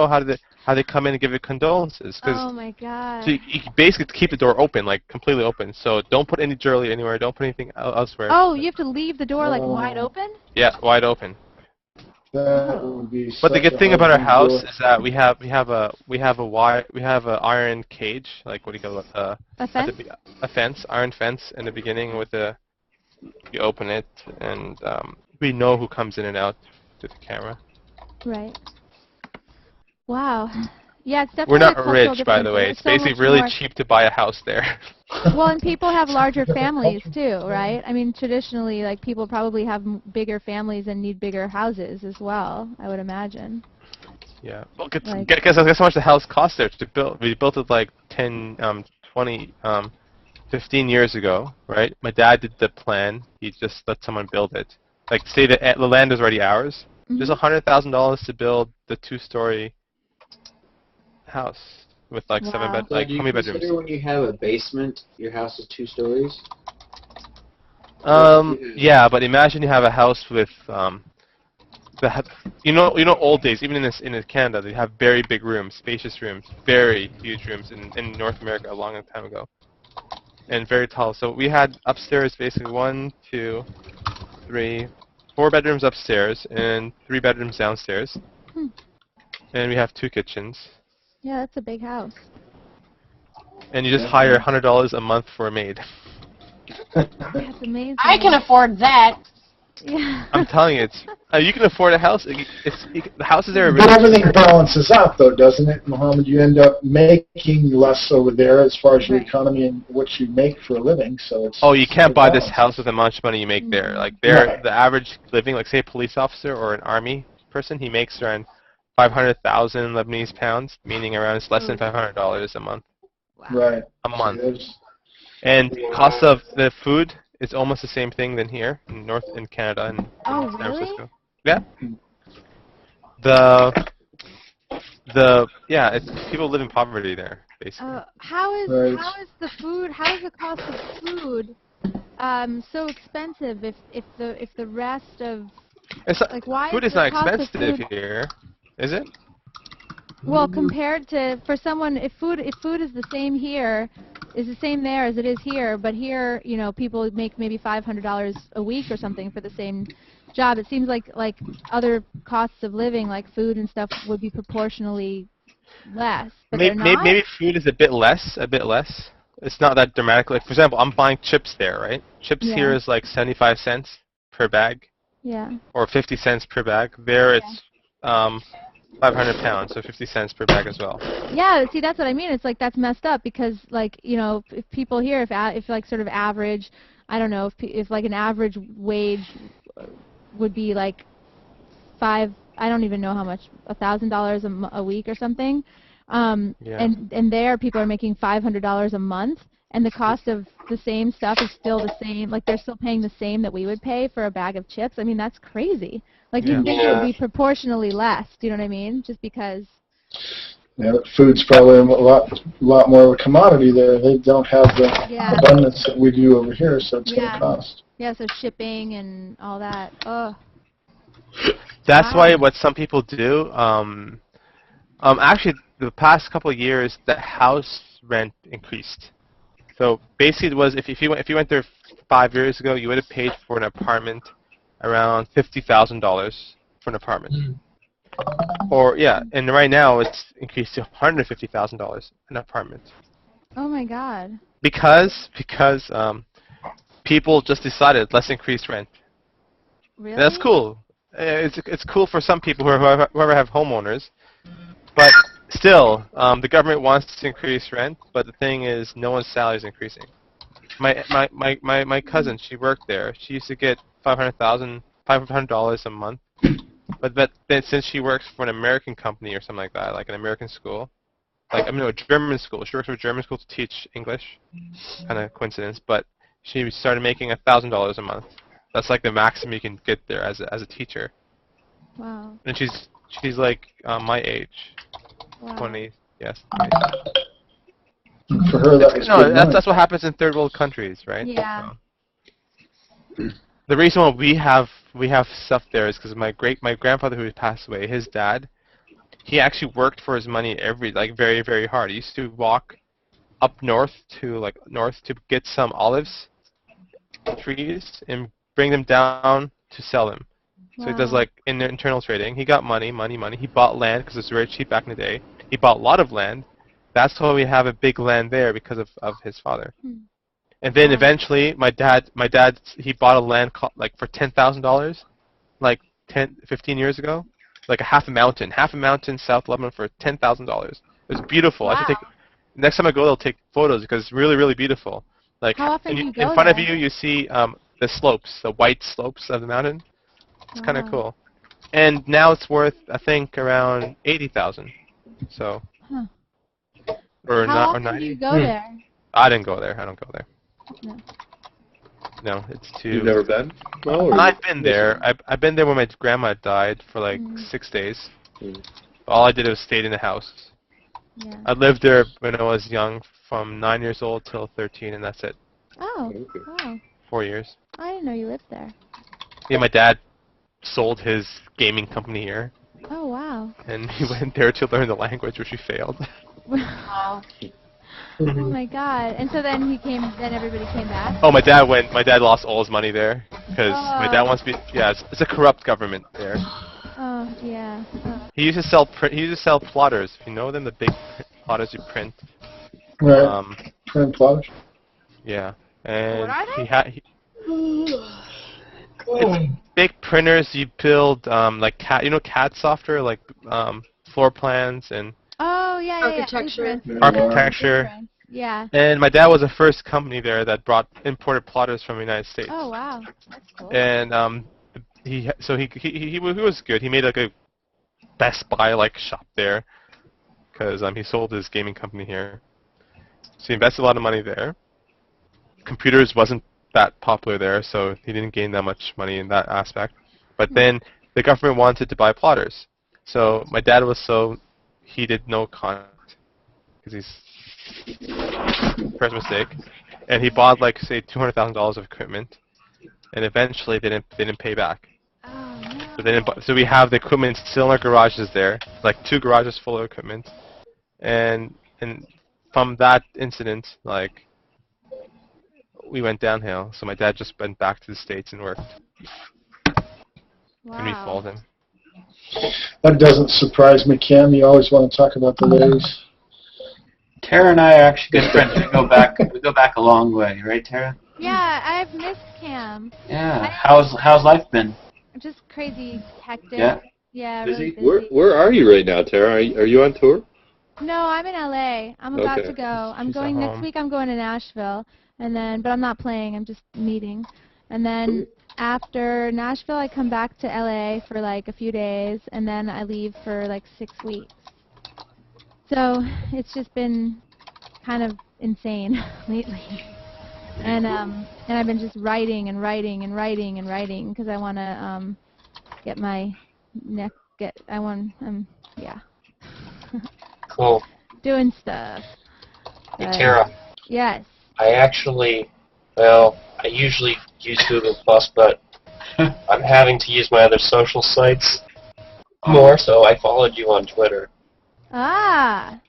Speaker 10: how they come in and give you condolences?
Speaker 1: Oh my God.
Speaker 10: So you basically keep the door open, like completely open. So don't put any jewelry anywhere. Don't put anything elsewhere.
Speaker 1: Oh, you have to leave the door like wide open?
Speaker 10: Yeah, wide open.
Speaker 3: That would be.
Speaker 10: But the good thing about our house is that we have a iron cage, like what do you call it?
Speaker 1: A fence?
Speaker 10: A fence, iron fence in the beginning with you open it and we know who comes in and out to the camera.
Speaker 1: Right. Wow. Yeah, it's definitely
Speaker 10: We're not
Speaker 1: a cultural
Speaker 10: rich, by the
Speaker 1: difference.
Speaker 10: way. It's basically really cheap to buy a house there.
Speaker 1: Well, and people have larger families too, right? I mean, traditionally, like people probably have bigger families and need bigger houses as well. I would imagine.
Speaker 10: Yeah. Well, guess how much the house cost there to build? We built it like 10, 20, 15 years ago, right? My dad did the plan. He just let someone build it. Like, say the land is already ours. There's $100,000 to build the 2-story house with like
Speaker 11: So
Speaker 10: how many
Speaker 11: do you
Speaker 10: bedrooms?
Speaker 11: consider when you have a basement, your house is 2 stories?
Speaker 10: Yeah, but imagine you have a house with old days, even in Canada, they have very big rooms, spacious rooms, very huge rooms in North America a long time ago, and very tall. So we had upstairs basically 1, 2, 3, 4 bedrooms upstairs and 3 bedrooms downstairs, and we have 2 kitchens.
Speaker 1: Yeah, that's a big house.
Speaker 10: And you just hire $100 a month for a maid.
Speaker 1: That's amazing.
Speaker 12: I can afford that.
Speaker 1: Yeah.
Speaker 10: I'm telling you, it's you can afford a house. The houses there are
Speaker 3: But
Speaker 10: really
Speaker 3: everything balances out, though, doesn't it, Mohammed? You end up making less over there as far as your economy and what you make for a living. So it's.
Speaker 10: Oh, you can't buy this
Speaker 3: balance.
Speaker 10: house with the amount of money you make there. Like the average living, like say a police officer or an army person, he makes around 500,000 Lebanese pounds, meaning around it's less than $500 a month.
Speaker 1: Wow.
Speaker 3: Right.
Speaker 10: A month.
Speaker 3: It
Speaker 10: And cost of the food is almost the same thing than here in Canada and
Speaker 1: Oh,
Speaker 10: San
Speaker 1: really?
Speaker 10: Francisco. Yeah. It's people live in poverty there, basically.
Speaker 1: How is
Speaker 3: Right.
Speaker 1: the food? How is the cost of food so expensive? If the rest of
Speaker 10: It's not,
Speaker 1: like why
Speaker 10: food
Speaker 1: is
Speaker 10: is not
Speaker 1: the cost of
Speaker 10: expensive
Speaker 1: food?
Speaker 10: here, is it?
Speaker 1: Well, compared to for someone, if food is the same here, is the same there as it is here, but here, you know, people make maybe $500 a week or something for the same job. It seems like other costs of living, like food and stuff, would be proportionally less, but they're not.
Speaker 10: Maybe food is a bit less. It's not that dramatic. Like for example, I'm buying chips there, right? Chips here is like 75 cents per bag.
Speaker 1: Yeah.
Speaker 10: Or 50 cents per bag. There it's 500 pounds, so 50 cents per bag as well.
Speaker 1: Yeah, see, that's what I mean. It's like that's messed up because, like, you know, if people here, if like sort of average, I don't know, if like an average wage would be like I don't even know how much, $1,000 a week or something, and there people are making $500 a month, and the cost of the same stuff is still the same. Like they're still paying the same that we would pay for a bag of chips. I mean, that's crazy. Like you'd think it would be proportionally less. Do you know what I mean? Just because.
Speaker 3: Yeah, but food's probably a lot more of a commodity there. They don't have the abundance that we do over here, so it's going to cost.
Speaker 1: Yeah, so shipping and all that. Oh.
Speaker 10: That's why what some people do. Actually, the past couple of years, the house rent increased. So basically, it was if you went there 5 years ago, you would have paid for an apartment around $50,000 for an apartment. Or and right now it's increased to $150,000 an apartment.
Speaker 1: Oh my God.
Speaker 10: Because people just decided let's increase rent.
Speaker 1: Really?
Speaker 10: And that's cool. It's cool for some people whoever have homeowners, but still, the government wants to increase rent. But the thing is, no one's salary is increasing. My cousin, she worked there. She used to get $500 a month. But then since she works for an American company or something like that, like an American school, like a German school. She works for a German school to teach English. Kind of coincidence, but she started making $1,000 a month. That's like the maximum you can get there as a teacher.
Speaker 1: Wow.
Speaker 10: And she's like my age.
Speaker 1: Wow.
Speaker 10: 20. Yes.
Speaker 3: For her, that was good money.
Speaker 10: That's what happens in third world countries, right?
Speaker 1: Yeah.
Speaker 10: So. The reason why we have stuff there is because my grandfather who passed away, his dad, he actually worked for his money very, very hard. He used to walk up north to get some olives trees and bring them down to sell them.
Speaker 1: Wow.
Speaker 10: So he does like internal trading. He got money. He bought land because it's very cheap back in the day. He bought a lot of land. That's why we have a big land there because of his father. And then eventually, my dad, he bought a land like for $10,000, like 15 years ago, like half a mountain South Lebanon for $10,000. It was beautiful.
Speaker 1: Wow.
Speaker 10: Next time I go, I'll take photos because it's really, really beautiful. Like
Speaker 1: how often do you go
Speaker 10: in front
Speaker 1: there?
Speaker 10: of you, you see the slopes, the white slopes of the mountain. It's kind of cool. And now it's worth, I think, around 80,000. So.
Speaker 1: Huh.
Speaker 10: Or
Speaker 1: how
Speaker 10: not,
Speaker 1: often
Speaker 10: or 90.
Speaker 1: do you go there?
Speaker 10: I didn't go there. I don't go there.
Speaker 1: No.
Speaker 10: No, it's too.
Speaker 6: You've never been? No,
Speaker 10: I've been there. I've been there when my grandma died for like 6 days. All I did was stayed in the house.
Speaker 1: Yeah.
Speaker 10: I lived there when I was young, from 9 years old till 13, and that's it.
Speaker 1: Oh. Wow.
Speaker 10: 4 years.
Speaker 1: I didn't know you lived there.
Speaker 10: Yeah, my dad sold his gaming company here.
Speaker 1: Oh wow.
Speaker 10: And he went there to learn the language, which he failed.
Speaker 1: Wow. Oh my God! And so then everybody came back.
Speaker 10: Oh, my dad lost all his money there because my dad wants to be. Yeah, it's a corrupt government there.
Speaker 1: Oh yeah. Oh.
Speaker 10: He used to sell plotters. If you know them, the big plotters you print.
Speaker 3: Right. Print plotters.
Speaker 10: Yeah. And
Speaker 1: What are they?
Speaker 10: It's big printers you build, like CAD software, like floor plans and
Speaker 1: Oh, yeah.
Speaker 12: Architecture.
Speaker 10: architecture.
Speaker 1: Yeah.
Speaker 10: And my dad was the first company there that imported plotters from the United States.
Speaker 1: Oh, wow. That's cool.
Speaker 10: And he was good. He made like a Best Buy like shop there because he sold his gaming company here. So he invested a lot of money there. Computers wasn't that popular there, so he didn't gain that much money in that aspect. But then the government wanted to buy plotters. So my dad he did no contact because he's first mistake, and he bought like say $200,000 of equipment, and eventually they didn't pay back.
Speaker 1: Oh, no.
Speaker 10: So we have the equipment still in our garages there, like 2 garages full of equipment, and from that incident, like we went downhill. So my dad just went back to the States and worked, and we followed him.
Speaker 3: That doesn't surprise me, Cam. You always want to talk about the Lays.
Speaker 11: Tara and I are actually good friends. We go back a long way, right, Tara?
Speaker 1: Yeah, I've missed Cam.
Speaker 11: Yeah. How's life been?
Speaker 1: Just crazy hectic.
Speaker 11: Yeah.
Speaker 1: Yeah,
Speaker 11: Busy?
Speaker 1: really busy.
Speaker 6: Where are you right now, Tara? Are you on tour?
Speaker 1: No, I'm in LA. I'm about
Speaker 6: Okay.
Speaker 1: to go. I'm
Speaker 10: She's
Speaker 1: going
Speaker 10: at
Speaker 1: next
Speaker 10: home.
Speaker 1: week. I'm going to Nashville, but I'm not playing. I'm just meeting, and then after Nashville, I come back to LA for like a few days, and then I leave for like 6 weeks. So it's just been kind of insane lately, and I've been just writing because I want to get my neck. Yeah.
Speaker 8: Cool.
Speaker 1: Doing stuff.
Speaker 8: Hey, Tara.
Speaker 1: Yes.
Speaker 8: I usually use Google Plus, but I'm having to use my other social sites more, so I followed you on Twitter.
Speaker 1: Ah.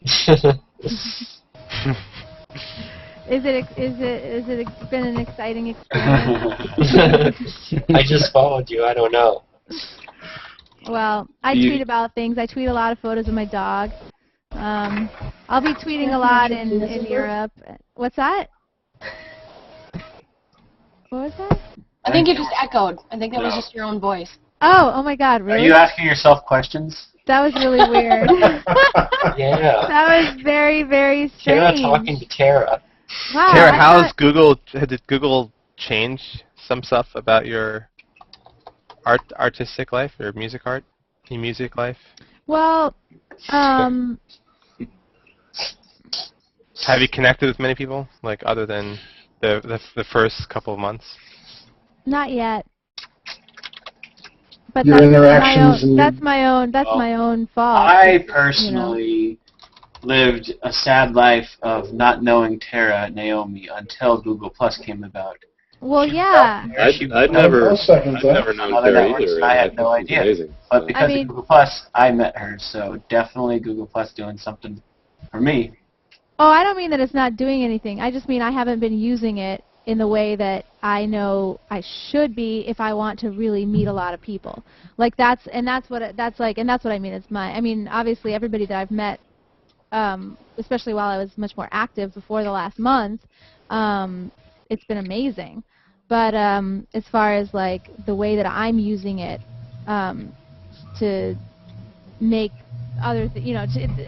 Speaker 1: Is it been an exciting experience?
Speaker 8: I just followed you. I don't know.
Speaker 1: Well, I tweet about things. I tweet a lot of photos of my dog. I'll be tweeting a lot in Europe. What's that? What was that?
Speaker 12: I think you just echoed. I think that was just your own voice.
Speaker 1: Oh my God, really?
Speaker 11: Are you asking yourself questions?
Speaker 1: That was really weird.
Speaker 8: Yeah.
Speaker 1: That was very, very strange.
Speaker 8: Tara talking to Tara.
Speaker 1: Wow.
Speaker 10: Tara, did Google change some stuff about your artistic life, your music life?
Speaker 1: Well,
Speaker 10: have you connected with many people, like other than the first couple of months?
Speaker 1: Not yet. But
Speaker 3: Your interactions
Speaker 1: that's my own fault.
Speaker 11: I personally lived a sad life of not knowing Terra Naomi until Google Plus came about.
Speaker 1: Well, yeah.
Speaker 6: I'd never known Terra either.
Speaker 11: I had no idea.
Speaker 6: Amazing.
Speaker 11: But because of Google Plus, I met her. So definitely Google Plus doing something for me.
Speaker 1: Oh, I don't mean that it's not doing anything. I just mean I haven't been using it in the way that I know I should be if I want to really meet a lot of people. Like that's what I mean. I mean, obviously everybody that I've met, especially while I was much more active before the last month, it's been amazing. But as far as like the way that I'm using it to make other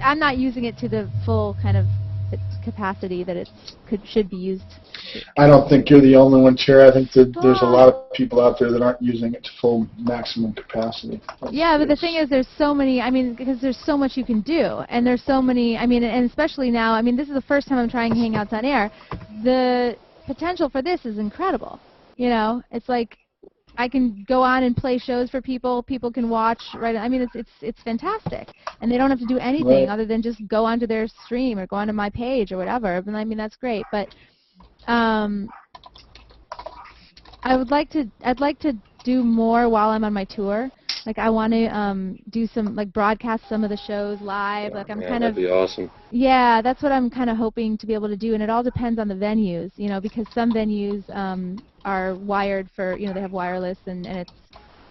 Speaker 1: I'm not using it to the full kind of its capacity that it should be used.
Speaker 3: I don't think you're the only one, Tara. I think that there's a lot of people out there that aren't using it to full maximum capacity.
Speaker 1: Yeah, but the thing is, there's so many. I mean, because there's so much you can do, and there's so many. I mean, and especially now. I mean, this is the first time I'm trying Hangouts on air. The potential for this is incredible. You know, it's like I can go on and play shows for people. People can watch. Right? I mean, it's fantastic, and they don't have to do anything other than just go onto their stream or go onto my page or whatever. And I mean, that's great. But I'd like to do more while I'm on my tour. Like I want to do some broadcast some of the shows live. Like I'm kind of.
Speaker 6: That'd be awesome.
Speaker 1: Yeah, that's what I'm kind of hoping to be able to do, and it all depends on the venues, because some venues are wired for, they have wireless and it's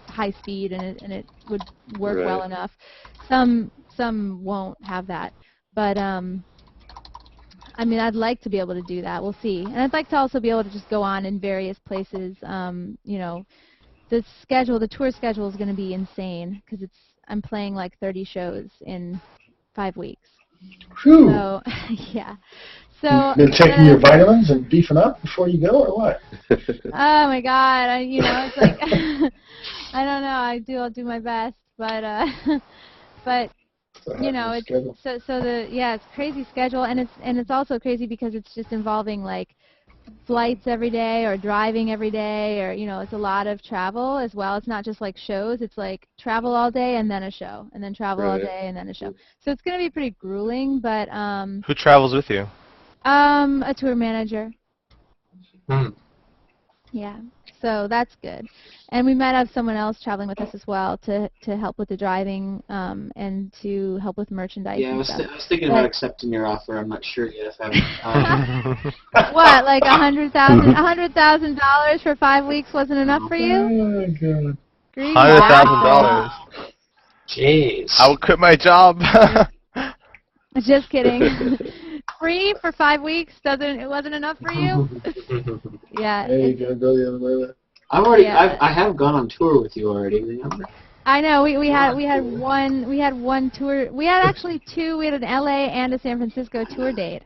Speaker 1: high speed and it would work well enough. Some won't have that, but I mean, I'd like to be able to do that. We'll see. And I'd like to also be able to just go on in various places. You know, the tour schedule is going to be insane because I'm playing like 30 shows in 5 weeks.
Speaker 3: Whew.
Speaker 1: So, yeah. So
Speaker 3: Been taking your vitamins and beefing up before you go, or what?
Speaker 1: Oh my God! You know, it's like I don't know. I'll do my best, but you know, it's it's crazy schedule, and it's also crazy because it's just involving like flights every day or driving every day, or you know, it's a lot of travel as well. It's not just like shows. It's like travel all day and then a show, and then travel all day and then a show. So it's gonna be pretty grueling, but
Speaker 10: Who travels with you?
Speaker 1: a tour manager.
Speaker 8: Hmm.
Speaker 1: Yeah, so that's good. And we might have someone else traveling with us as well to help with the driving and to help with merchandise.
Speaker 11: Yeah, I was thinking about accepting your offer. I'm not sure yet if I would.
Speaker 1: What, like $100,000 for 5 weeks wasn't enough for you?
Speaker 3: Oh my God.
Speaker 10: $100,000.
Speaker 8: Jeez.
Speaker 10: I would quit my job.
Speaker 1: Just kidding. Free for 5 weeks it wasn't enough for you? Yeah.
Speaker 3: There you go the other way.
Speaker 11: I have gone on tour with you already, remember?
Speaker 1: I know. We had one tour. We had actually two. We had an LA and a San Francisco tour date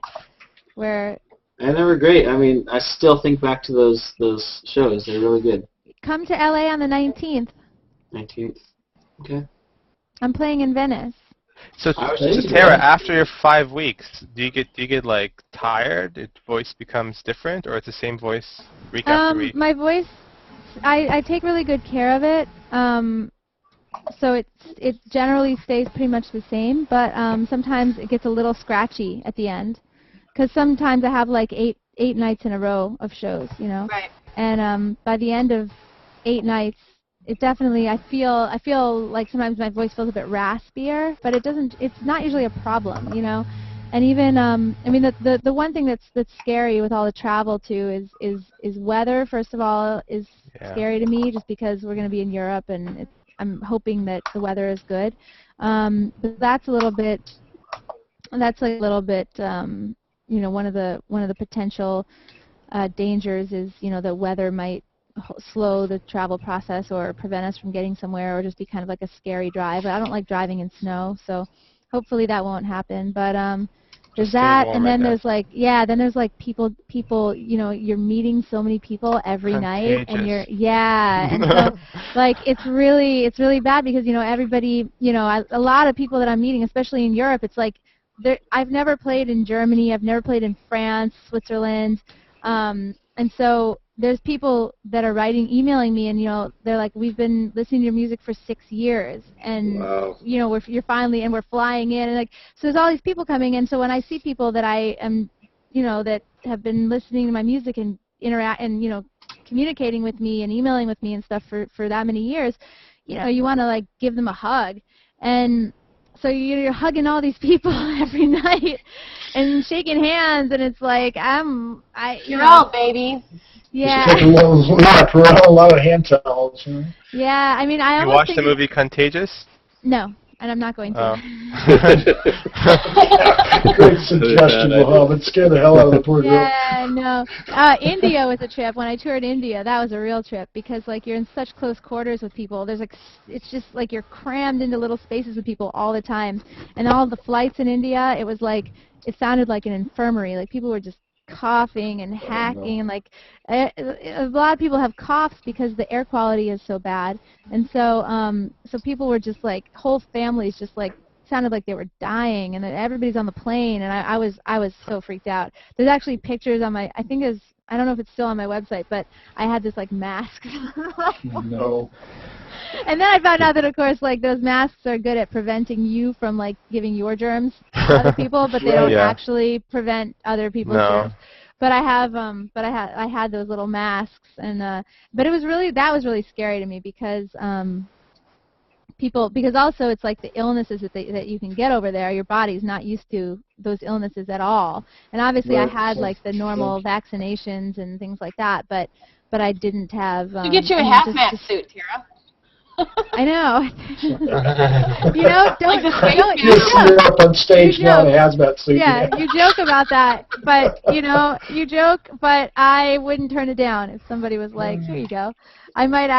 Speaker 1: where
Speaker 11: And they were great. I mean, I still think back to those shows. They're really good.
Speaker 1: come to LA on the 19th.
Speaker 11: 19th. Okay.
Speaker 1: I'm playing in Venice.
Speaker 10: So Terra, after your 5 weeks, do you get like tired? Your voice becomes different, or it's the same voice week after week?
Speaker 1: My voice, I take really good care of it. So it generally stays pretty much the same, but sometimes it gets a little scratchy at the end, because sometimes I have like eight nights in a row of shows, you know.
Speaker 12: Right.
Speaker 1: And by the end of 8 nights, it definitely I feel like sometimes my voice feels a bit raspier, but it's not usually a problem, you know. And even I mean the one thing that's scary with all the travel too is weather. First of all, is scary to me, just because we're going to be in Europe, and I'm hoping that the weather is good. But that's like a little bit you know, one of the potential dangers is, you know, the weather might slow the travel process or prevent us from getting somewhere, or just be kind of like a scary drive. But I don't like driving in snow, so hopefully that won't happen. But there's that, and then there's like people, you know, you're meeting so many people every night, and and so like it's really bad, because, you know, everybody, you know, a lot of people that I'm meeting, especially in Europe, it's like I've never played in Germany, I've never played in France, Switzerland, and so there's people that are emailing me, and, you know, they're like, we've been listening to your music for 6 years, and you know, we're finally, and we're flying in, and like, so there's all these people coming in. So when I see people that I am, you know, that have been listening to my music and interact and, you know, communicating with me and emailing with me and stuff for that many years, you know, you want to like give them a hug, and so you're hugging all these people every night and shaking hands, and it's like
Speaker 12: you're out, baby.
Speaker 1: Yeah.
Speaker 3: Just take a little lap around, a lot of hand towels. You know?
Speaker 1: Yeah, I mean, I
Speaker 10: You watched the movie Contagious?
Speaker 1: No, and I'm not going to.
Speaker 3: Great suggestion, Mohammed. Scare the hell out of the poor girl.
Speaker 1: Yeah, no. India was a trip. When I toured India, that was a real trip, because like you're in such close quarters with people. There's like, it's just like you're crammed into little spaces with people all the time. And all the flights in India, it sounded like an infirmary. Like people were just coughing and hacking, and like a lot of people have coughs because the air quality is so bad, and so people were just like, whole families just like sounded like they were dying, and then everybody's on the plane, and I was so freaked out. There's actually pictures on my, I don't know if it's still on my website, but I had this like mask.
Speaker 3: No.
Speaker 1: And then I found out that, of course, like those masks are good at preventing you from like giving your germs to other people, but they don't actually prevent other people's germs. But I had those little masks, and but that was really scary to me, because because also it's like the illnesses that you can get over there, your body's not used to those illnesses at all. And obviously I had like the normal vaccinations and things like that, but I didn't have.
Speaker 12: You get you a half-mask suit, Tara.
Speaker 1: I know. You know, don't
Speaker 3: You see her up on stage now in a hazmat suit.
Speaker 1: Yeah, you joke about that, but you know, you joke, but I wouldn't turn it down if somebody was like, "Here you go." I might,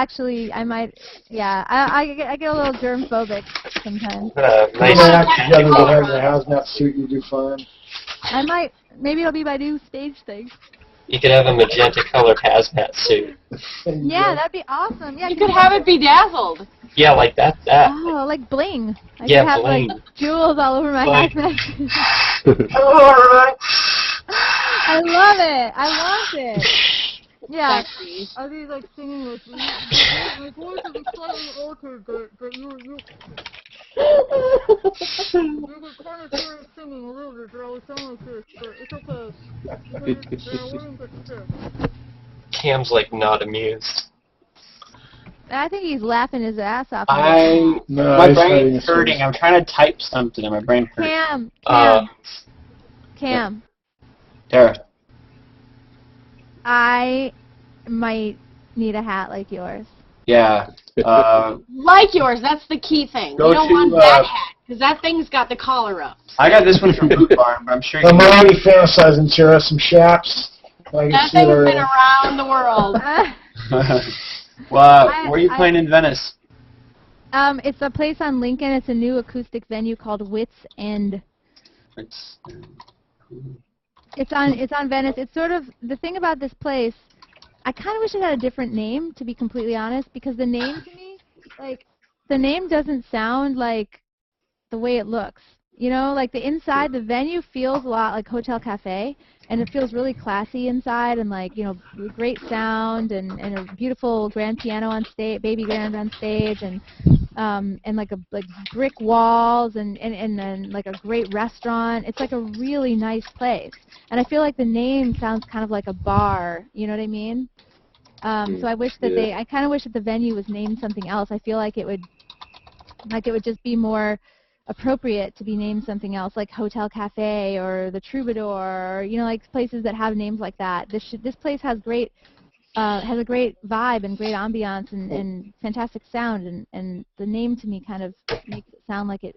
Speaker 1: yeah. I get a little germ-phobic sometimes.
Speaker 3: Nice. Together with having a hazmat suit, you do fine.
Speaker 1: I might. Maybe it'll be my new stage thing.
Speaker 8: You could have a magenta-colored hazmat suit.
Speaker 1: Yeah, that'd be awesome. Yeah,
Speaker 12: you could have it bedazzled.
Speaker 8: Yeah, like that.
Speaker 1: Oh, like bling. I could have
Speaker 8: bling.
Speaker 1: like jewels all over my hazmat suit. I love it. I want it. Yeah.
Speaker 12: Sexy.
Speaker 1: I'll be like singing with you. My voice will be slightly altered, but you can kind of hear it singing a little bit, but I was sound like this, but it's okay.
Speaker 8: Cam's like not amused.
Speaker 1: I think he's laughing his ass off.
Speaker 11: My brain's hurting. I'm trying to type something and my brain hurts.
Speaker 1: Cam.
Speaker 11: Tara.
Speaker 1: I might need a hat like yours.
Speaker 11: Yeah.
Speaker 12: Like yours, that's the key thing. You don't want that hat, because that thing's got the collar up.
Speaker 11: I got this one from Boot Barn, but I'm sure
Speaker 3: I'm already fantasizing, Tara. Some chaps.
Speaker 12: That thing's been around the world.
Speaker 11: Well, where are you playing in Venice?
Speaker 1: It's a place on Lincoln. It's a new acoustic venue called Wits End. It's on Venice. It's sort of, the thing about this place, I kind of wish it had a different name, to be completely honest, because the name to me, like, the name doesn't sound like the way it looks. You know, like the inside, the venue feels a lot like Hotel Cafe, and it feels really classy inside, and like, you know, great sound, and a beautiful grand piano on stage, baby grand on stage, and like brick walls, and then like a great restaurant. It's like a really nice place, and I feel like the name sounds kind of like a bar. You know what I mean? So I wish that I kind of wish that the venue was named something else. I feel like it would just be more appropriate to be named something else, like Hotel Cafe or the Troubadour, or, you know, like places that have names like that. This place has a great vibe and great ambiance and fantastic sound, and the name to me kind of makes it sound like it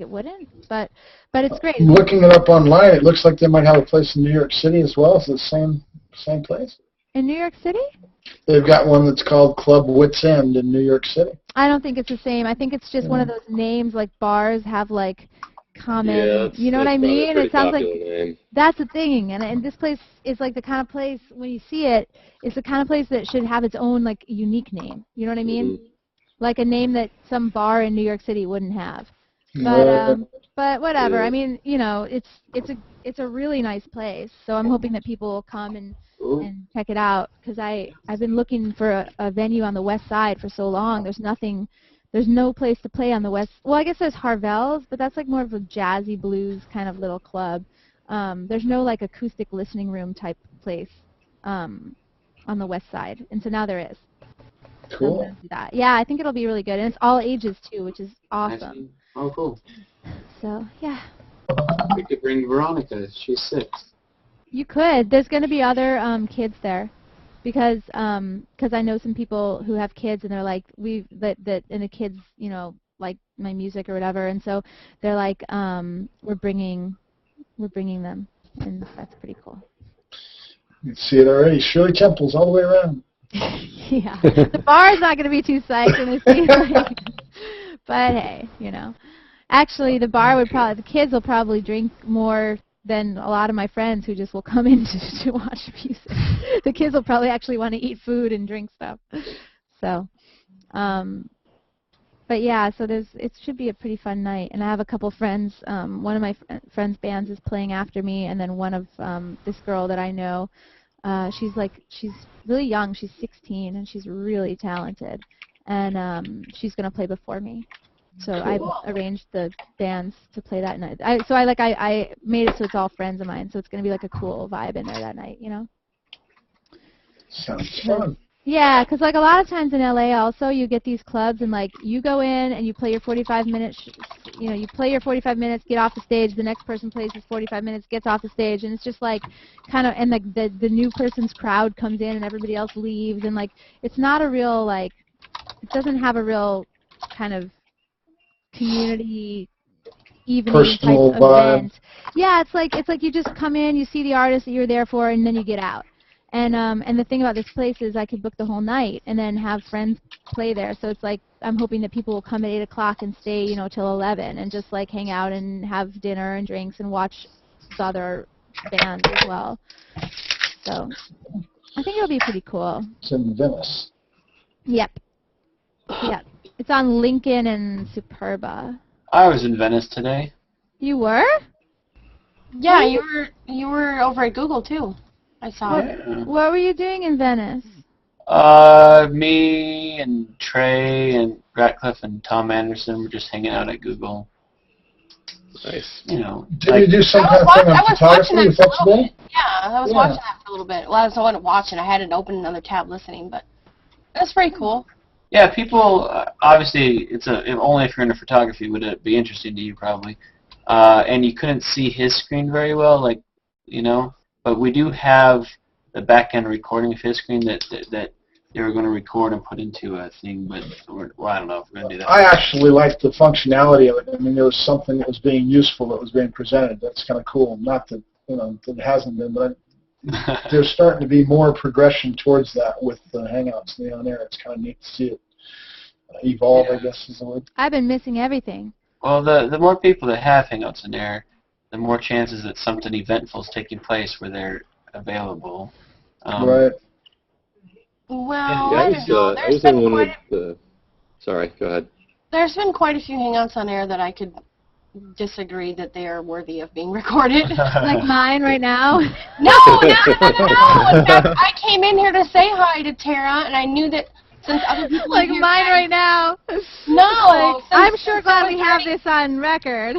Speaker 1: wouldn't, but it's great.
Speaker 3: Looking it up online, it looks like they might have a place in New York City as well. Is it the same place?
Speaker 1: In New York City?
Speaker 3: They've got one that's called Club Wits End in New York City.
Speaker 1: I don't think it's the same. I think it's just one of those names like bars have like common, you know what I mean? It sounds like that's the thing. And this place is like the kind of place, when you see it, it's the kind of place that should have its own like unique name. You know what I mean? Like a name that some bar in New York City wouldn't have. But whatever. I mean, you know, it's a really nice place. So I'm hoping that people will come and check it out, because I've been looking for a venue on the west side for so long. There's no place to play on the west. Well, I guess there's Harvell's, but that's like more of a jazzy blues kind of little club. There's no like acoustic listening room type place on the west side, and so now there is.
Speaker 3: Cool.
Speaker 1: Yeah, I think it'll be really good, and it's all ages too, which is awesome.
Speaker 11: Oh, cool.
Speaker 1: So yeah.
Speaker 11: We could bring Veronica. She's 6.
Speaker 1: You could. There's going to be other kids there, because I know some people who have kids, and they're like, and the kids, you know, like my music or whatever, and so they're like, we're bringing them, and that's pretty cool.
Speaker 3: You can see it already. Shirley Temple's all the way around.
Speaker 1: Yeah, the bar's not going to be too psyched when they see like, but hey, you know, actually the kids will probably drink more than a lot of my friends who just will come in to watch music. The kids will probably actually want to eat food and drink stuff. So, but yeah, so it should be a pretty fun night. And I have a couple friends. One of my friends' bands is playing after me, and then one of this girl that I know, she's really young. She's 16, and she's really talented. And she's going to play before me. So I arranged the bands to play that night. I made it so it's all friends of mine. So it's going to be like a cool vibe in there that night, you know?
Speaker 3: Sounds fun.
Speaker 1: Yeah, because like a lot of times in LA also you get these clubs, and like you go in and you play your 45 minutes, you know, you play your 45 minutes, get off the stage, the next person plays his 45 minutes, gets off the stage, and it's just like kind of, and like the new person's crowd comes in and everybody else leaves, and like it's not a real like, doesn't have a real kind of community evening
Speaker 3: Personal
Speaker 1: type event. Yeah, it's like you just come in, you see the artist that you're there for, and then you get out. And the thing about this place is I could book the whole night and then have friends play there. So it's like I'm hoping that people will come at 8 o'clock and stay, you know, till 11 and just like hang out and have dinner and drinks and watch the other bands as well. So I think it'll be pretty cool.
Speaker 3: It's in Venice.
Speaker 1: Yep. Yep. It's on Lincoln and Superba.
Speaker 11: I was in Venice today.
Speaker 1: You were?
Speaker 12: Yeah, you were over at Google too. I saw it.
Speaker 1: What were you doing in Venice?
Speaker 11: Me and Trey and Ratcliffe and Tom Anderson were just hanging out at Google.
Speaker 6: Nice.
Speaker 11: You know.
Speaker 3: Did you do some kind of thing on photography with that today?
Speaker 12: Yeah, I was watching that for a little bit. Well, I wasn't watching. I had it open another tab listening, but that's pretty cool.
Speaker 11: Yeah, people, obviously, only if you're into photography would it be interesting to you, probably. And you couldn't see his screen very well, like, you know, but we do have the back-end recording of his screen that they were going to record and put into a thing, but I don't know if we're going to do that.
Speaker 3: I actually liked the functionality of it. I mean, there was something that was being useful that was being presented. That's kind of cool. Not that, you know, that it hasn't been, but there's starting to be more progression towards that with the Hangouts and the On Air. It's kind of neat to see it evolve, I guess is the word.
Speaker 1: I've been missing everything.
Speaker 11: Well, the more people that have Hangouts in there, the more chances that something eventful is taking place where they're available.
Speaker 3: Right.
Speaker 12: Well,
Speaker 6: Yeah,
Speaker 12: I don't know.
Speaker 6: I was in one with the... Sorry, go ahead.
Speaker 12: There's been quite a few Hangouts on air that I could disagree that they are worthy of being recorded.
Speaker 1: Like mine right now?
Speaker 12: No. In fact, I came in here to say hi to Tara, and I knew that since other people
Speaker 1: like mine right now.
Speaker 12: No.
Speaker 1: I'm sure glad we have this on record.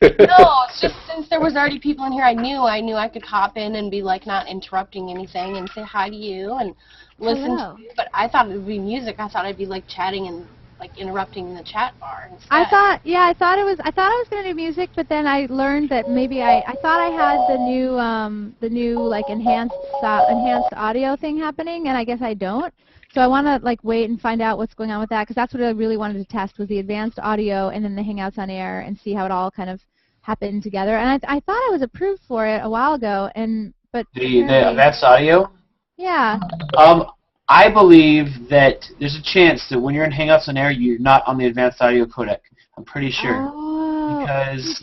Speaker 12: No, it's just since there was already people in here I knew I could hop in and be like not interrupting anything and say hi to you and listen. But I thought it would be music. I thought I'd be like chatting and like interrupting the chat bar instead.
Speaker 1: I thought I was going to do music, but then I learned that maybe I thought I had the new like enhanced audio thing happening, and I guess I don't. So I want to like wait and find out what's going on with that, because that's what I really wanted to test, was the advanced audio and then the Hangouts on Air, and see how it all kind of happened together. And I thought I was approved for it a while ago, but
Speaker 11: the advanced audio.
Speaker 1: Yeah.
Speaker 11: I believe that there's a chance that when you're in Hangouts on Air, you're not on the advanced audio codec. I'm pretty sure.
Speaker 1: Oh.
Speaker 11: Because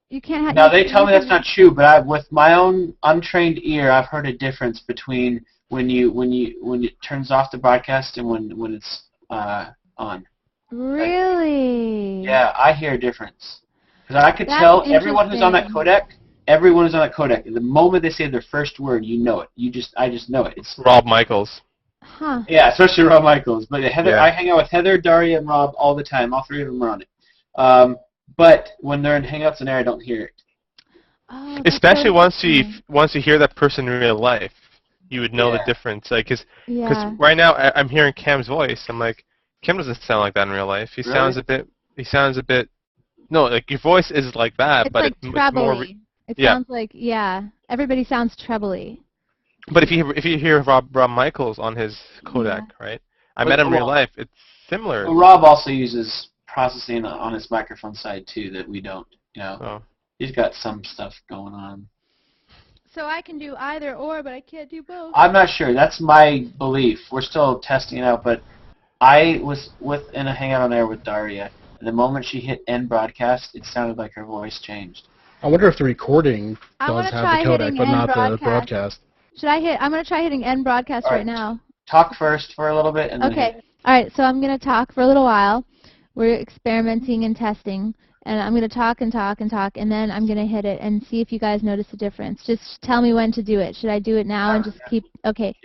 Speaker 1: you can't have.
Speaker 11: Now they tell me that's not true, but with my own untrained ear, I've heard a difference between when it turns off the broadcast and when it's on.
Speaker 1: Really?
Speaker 11: Yeah, I hear a difference. Because I could tell everyone who's on that codec. Everyone is on that codec. And the moment they say their first word, you know it. I just know it. It's
Speaker 10: Rob Michaels.
Speaker 1: Huh.
Speaker 11: Yeah, especially Rob Michaels. But Heather,
Speaker 10: Yeah.
Speaker 11: I hang out with Heather, Daria, and Rob all the time. All three of them are on it. But when they're in Hangouts on Air, I don't hear it.
Speaker 1: Oh,
Speaker 10: especially once you hear that person in real life, you would know the difference. Like, because right now I'm hearing Cam's voice. I'm like, Cam doesn't sound like that in real life. He sounds a bit. No, like your voice is like that,
Speaker 1: it's
Speaker 10: but
Speaker 1: like
Speaker 10: it's more.
Speaker 1: It sounds like everybody sounds trebly.
Speaker 10: But if you hear Rob Michaels on his codec, right? I met him in real life. It's similar.
Speaker 11: Well, Rob also uses processing on his microphone side too that we don't. You know, he's got some stuff going on.
Speaker 1: So I can do either or, but I can't do both.
Speaker 11: I'm not sure. That's my belief. We're still testing it out, but I was in a Hangout on Air with Daria, and the moment she hit end broadcast, it sounded like her voice changed.
Speaker 13: I wonder if the recording does have the codec, but not the broadcast.
Speaker 1: I'm going to try hitting end broadcast right now.
Speaker 11: Talk first for a little bit. And
Speaker 1: okay. All right, so I'm going to talk for a little while. We're experimenting and testing. And I'm going to talk and talk and talk, and then I'm going to hit it and see if you guys notice a difference. Just tell me when to do it. Should I do it now and just keep... Okay.